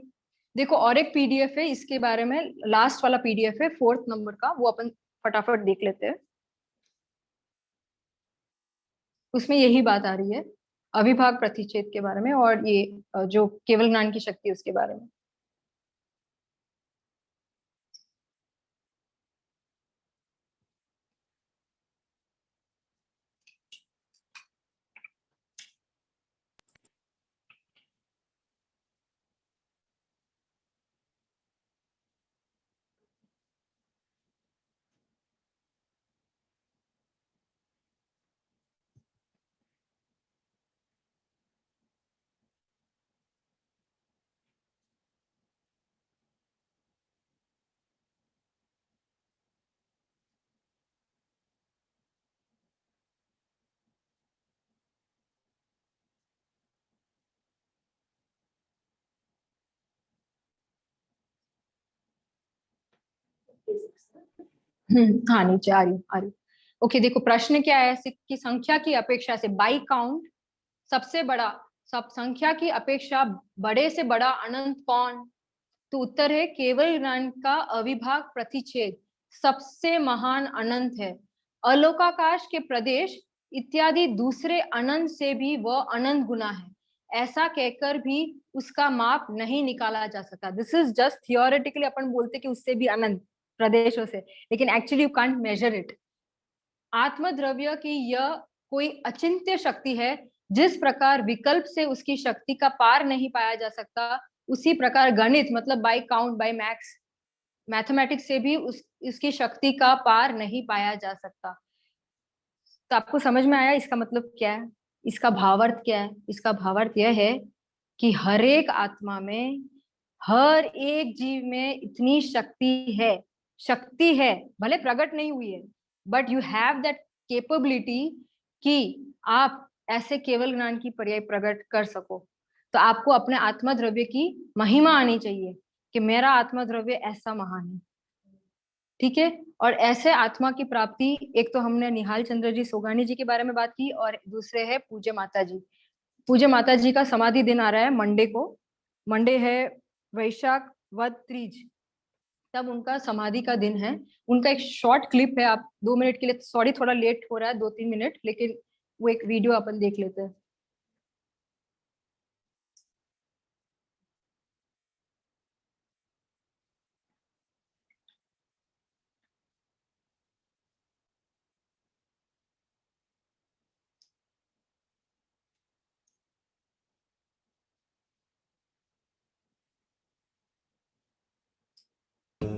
देखो और एक पीडीएफ है इसके बारे में, लास्ट वाला पीडीएफ है 4th नंबर का, वो अपन फटाफट देख लेते हैं। उसमें यही बात आ रही है अविभाग प्रतिच्छेद के बारे में, और ये जो केवल ज्ञान की शक्ति उसके बारे में। हाँ नीचे आ रही। ओके देखो प्रश्न क्या है कि संख्या की अपेक्षा से बाई काउंट सबसे बड़ा, सब संख्या की अपेक्षा बड़े से बड़ा अनंत कौन, तो उत्तर है केवल ज्ञान का अविभाग प्रतिच्छेद सबसे महान अनंत है। अलोकाकाश के प्रदेश इत्यादि दूसरे अनंत से भी वह अनंत गुना है, ऐसा कहकर भी उसका माप नहीं निकाला जा सकता। दिस इज जस्ट थियोरेटिकली अपन बोलते कि उससे भी अनंत प्रदेशों से, लेकिन actually you can't measure it. आत्मद्रव्य की यह कोई अचिंत्य शक्ति है, जिस प्रकार विकल्प से उसकी शक्ति का पार नहीं पाया जा सकता, उसी प्रकार गणित मतलब by count by max mathematics से भी इसकी शक्ति का पार नहीं पाया जा सकता। तो आपको समझ में आया इसका मतलब क्या है, इसका भावार्थ क्या है? इसका भावार्थ यह है कि हर एक आत्मा में, हर एक जीव में इतनी शक्ति है, भले प्रकट नहीं हुई है, but you have that capability कि आप ऐसे केवल ज्ञान की पर्याय प्रकट कर सको। तो आपको अपने आत्मा द्रव्य की महिमा आनी चाहिए कि मेरा आत्मा द्रव्य ऐसा महान है, ठीक है। और ऐसे आत्मा की प्राप्ति, एक तो हमने निहाल चंद्र जी सोगानी जी के बारे में बात की, और दूसरे है पूज्य माता जी। पूज्य माता जी का समाधि दिन आ रहा है मंडे को, मंडे है वैशाख वद तीज, तब उनका समाधि का दिन है। उनका एक शॉर्ट क्लिप है, आप 2 मिनट के लिए, सॉरी थोड़ा लेट हो रहा है 2-3 मिनट, लेकिन वो एक वीडियो अपन देख लेते हैं।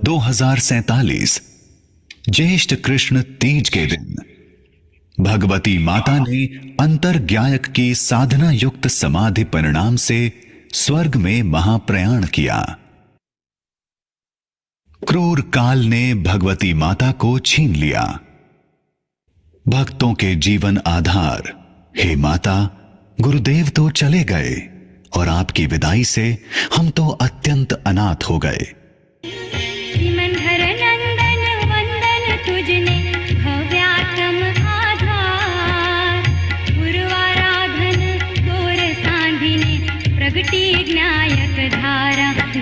दो 2047 ज्येष्ठ कृष्ण तीज के दिन भगवती माता ने अंतर्ज्ञायक की साधना युक्त समाधि परिणाम से स्वर्ग में महाप्रयाण किया। क्रूर काल ने भगवती माता को छीन लिया। भक्तों के जीवन आधार हे माता, गुरुदेव तो चले गए और आपकी विदाई से हम तो अत्यंत अनाथ हो गए।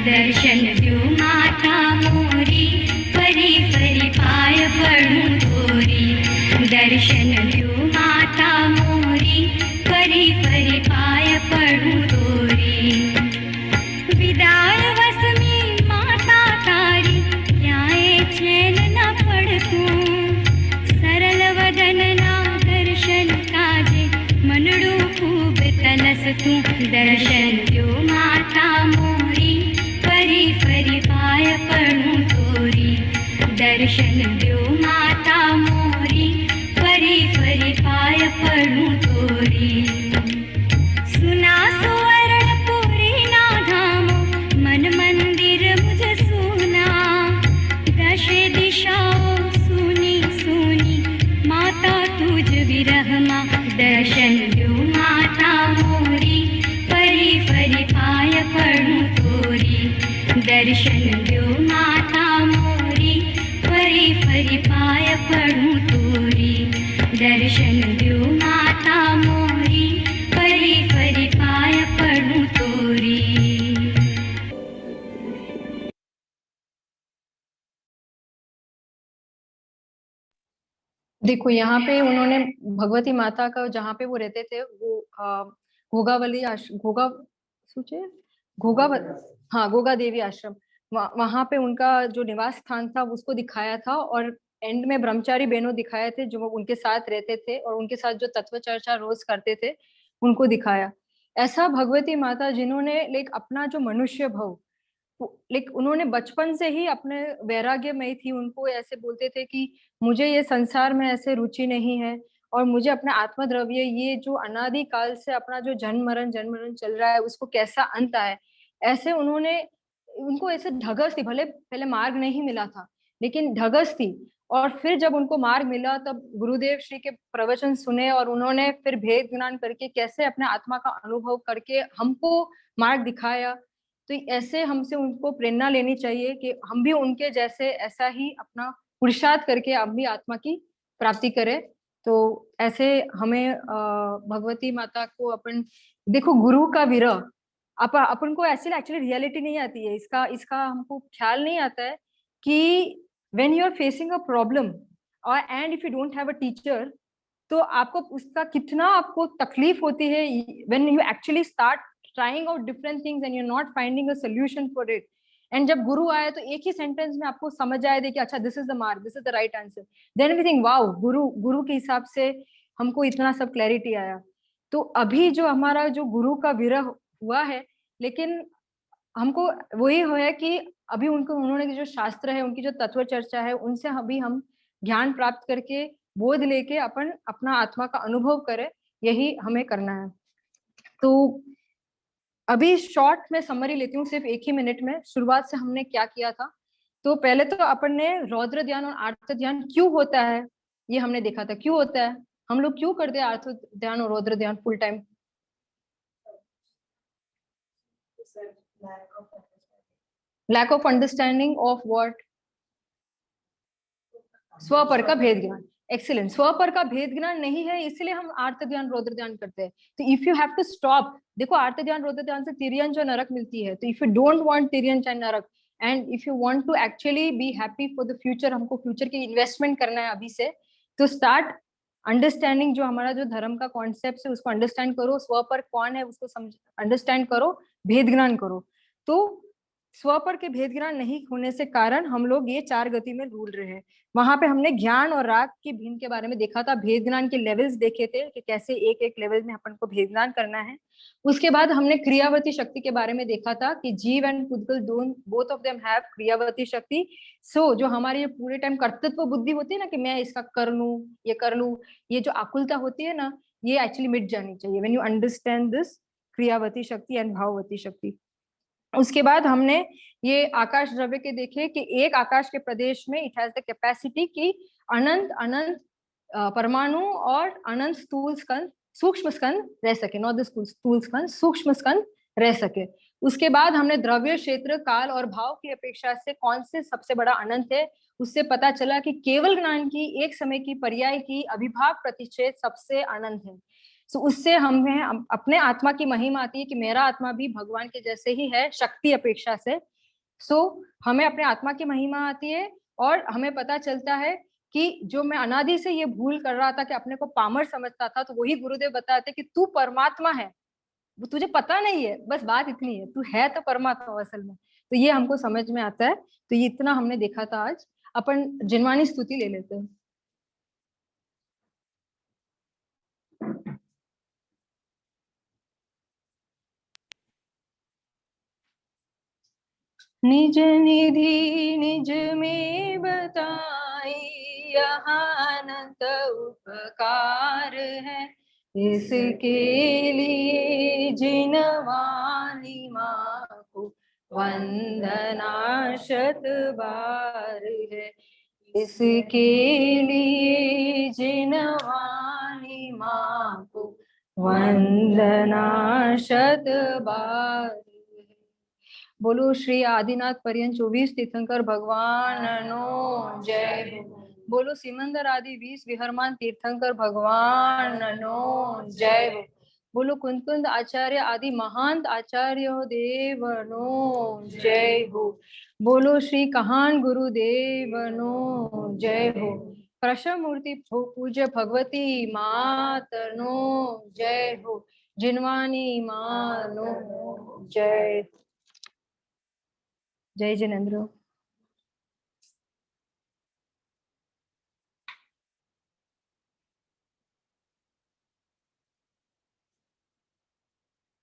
दर्शन दो माता मोरी, परी परी पाय पड़ूं तोरी। दर्शन दो माता मोरी, परी परी पाय पड़ूं तोरी। विदाय वसमी माता तारी, न्याय चैन न पड़तूं। सरल वदन ना दर्शन काजे, मनड़ू खूब तलस तू। दर्शन दो माता मोरी, परी परी पाय पड़ूं तोरी। दर्शन दो माता मोरी, परी परी पाय पड़ूं तोरी। सुना सुवर्ण पुरी ना धामो, मन मंदिर मुझ सुना। दश दिशाओं सुनी सुनी, माता तुझ विरह मा। दर्शन दो माता मोरी, परी परी पाय पड़ूं तोरी। दर्शन दो माता मोरी, परी परी पाय पड़ूं तोरी। दर्शन दो माता मोरी, परी परी पाय पड़ूं तोरी। देखो यहाँ पे उन्होंने भगवती माता का, जहाँ पे वो रहते थे, वो घोगावली घोगा सोचे घोगा हाँ घोगा देवी आश्रम, वहां पे उनका जो निवास स्थान था उसको दिखाया था, और एंड में ब्रह्मचारी बहनों दिखाए थे जो उनके साथ रहते थे और उनके साथ जो तत्व चर्चा रोज करते थे उनको दिखाया। ऐसा भगवती माता जिन्होंने अपना जो मनुष्य भव, उन्होंने बचपन से ही अपने वैराग्यमयी थी, उनको ऐसे बोलते थे कि मुझे ये संसार में ऐसे रुचि नहीं है, और मुझे अपना आत्मद्रव्य, ये जो अनादि काल से अपना जो जन्म मरण चल रहा है उसको कैसा अंत आए, ऐसे उनको ऐसे ढगस थी। भले पहले मार्ग नहीं मिला था लेकिन ढगस थी, और फिर जब उनको मार्ग मिला तब गुरुदेव श्री के प्रवचन सुने और उन्होंने फिर भेद ज्ञान करके कैसे अपने आत्मा का अनुभव करके हमको मार्ग दिखाया। तो ऐसे हमसे उनको प्रेरणा लेनी चाहिए कि हम भी उनके जैसे ऐसा ही अपना पुरुषार्थ करके हम भी आत्मा की प्राप्ति करें। तो ऐसे हमें भगवती माता को अपन देखो, गुरु का विरह अपन को ऐसे एक्चुअली रियलिटी नहीं आती है, इसका हमको ख्याल नहीं आता है कि when you are facing a problem और and if you don't have a teacher, तो आपको उसका कितना आपको तकलीफ होती है when you actually start trying out different things and you're not finding a solution for it, and जब गुरु आए तो एक ही सेंटेंस में आपको समझ आए दे कि अच्छा this is the mark, this is the right answer, then we think wow, गुरु के हिसाब से हमको इतना सब क्लैरिटी आया। तो अभी जो हमारा जो गुरु का विरह हुआ है, लेकिन हमको वही है कि अभी उन्होंने जो शास्त्र है, उनकी जो तत्व चर्चा है, उनसे अभी हम ज्ञान प्राप्त करके बोध लेके अपना आत्मा का अनुभव करें, यही हमें करना है। तो अभी शॉर्ट में समरी लेती हूँ, सिर्फ 1 ही मिनट में। शुरुआत से हमने क्या किया था, तो पहले तो अपन ने रौद्र ध्यान और आर्त ध्यान क्यों होता है ये हमने देखा था। क्यों होता है, हम लोग क्यों करते हैं आर्त ध्यान और रौद्र ध्यान full time? Lack of understanding of what? स्वपर का भेद ज्ञान। एक्सीलेंट। स्वपर का भेद ज्ञान नहीं है, इसलिए हम आर्त ध्यान रौद्र ध्यान करते हैं। तो if you have to stop, देखो आर्त ध्यान रौद्र ध्यान से तिर्यन जो नरक मिलती है, तो इफ यू डोंट वांट तिर्यन चाहे नरक, and if you want to actually be happy for the future, हमको फ्यूचर की इन्वेस्टमेंट करना है अभी से, तो स्टार्ट अंडरस्टैंडिंग। जो हमारा जो धर्म का कॉन्सेप्ट है उसको अंडरस्टैंड करो, स्व पर कौन है उसको समझ अंडरस्टैंड करो, भेद ज्ञान करो। तो स्वपर के भेद ज्ञान नहीं होने से कारण हम लोग ये 4 गति में रूल रहे हैं। वहां पे हमने ज्ञान और राग की भिन्न के बारे में देखा था, भेद ज्ञान के लेवल्स देखे थे कि कैसे एक एक लेवल में अपन को भेद ज्ञान करना है। उसके बाद हमने क्रियावती शक्ति के बारे में देखा था कि जीव एंड पुद्गल बोथ ऑफ देम हैव क्रियावती शक्ति। सो जो हमारी ये पूरे टाइम कर्तृत्व बुद्धि होती है ना, कि मैं इसका कर लूं, ये कर लूं, ये जो आकुलता होती है ना, ये एक्चुअली मिट जानी चाहिए व्हेन यू अंडरस्टैंड दिस क्रियावती शक्ति एंड भाववती शक्ति। उसके बाद हमने ये आकाश द्रव्य के देखे कि एक आकाश के प्रदेश में इट हैज द कैपेसिटी कि अनंत अनंत परमाणु और अनंत स्थूल स्कंद, सूक्ष्म स्कंद रह सके, नॉट द स्थूल स्कंद, सूक्ष्म स्कंद रह सके। उसके बाद हमने द्रव्य, क्षेत्र, काल और भाव की अपेक्षा से कौन से सबसे बड़ा अनंत है, उससे पता चला कि केवल ज्ञान की एक समय की पर्याय की अभिभाव प्रतिच्छेद सबसे अनंत है। तो उससे हमें अपने आत्मा की महिमा आती है कि मेरा आत्मा भी भगवान के जैसे ही है शक्ति अपेक्षा से। सो हमें अपने आत्मा की महिमा आती है और हमें पता चलता है कि जो मैं अनादि से ये भूल कर रहा था कि अपने को पामर समझता था, तो वही गुरुदेव बताते कि तू परमात्मा है, वो तुझे पता नहीं है, बस बात इतनी है, तू है तो परमात्मा असल में। तो ये हमको समझ में आता है। तो ये इतना हमने देखा था। आज अपन जिनवानी स्तुति ले लेते हैं। निज निधि निज में बताई, यहाँ अनंत उपकार है, इसके लिए जिनवानी माँ को वंदना शत बार है। इसके लिए जिनवानी माँ को वंदना शत बार। बोलो श्री आदिनाथ पर्यंत 24 तीर्थंकर भगवान नो जय हो। बोलो सिमंदर आदि 20 विहरमान तीर्थंकर भगवान नो जय हो। बोलो कुंद कुंद आचार्य आदि महांत आचार्य देव नो जय हो। बोलो श्री कहान गुरुदेव नो जय हो। प्रशम मूर्ति पूज्य भगवती मात नो जय हो। जिनवानी माँ नो जय। जय जिनेंद्र।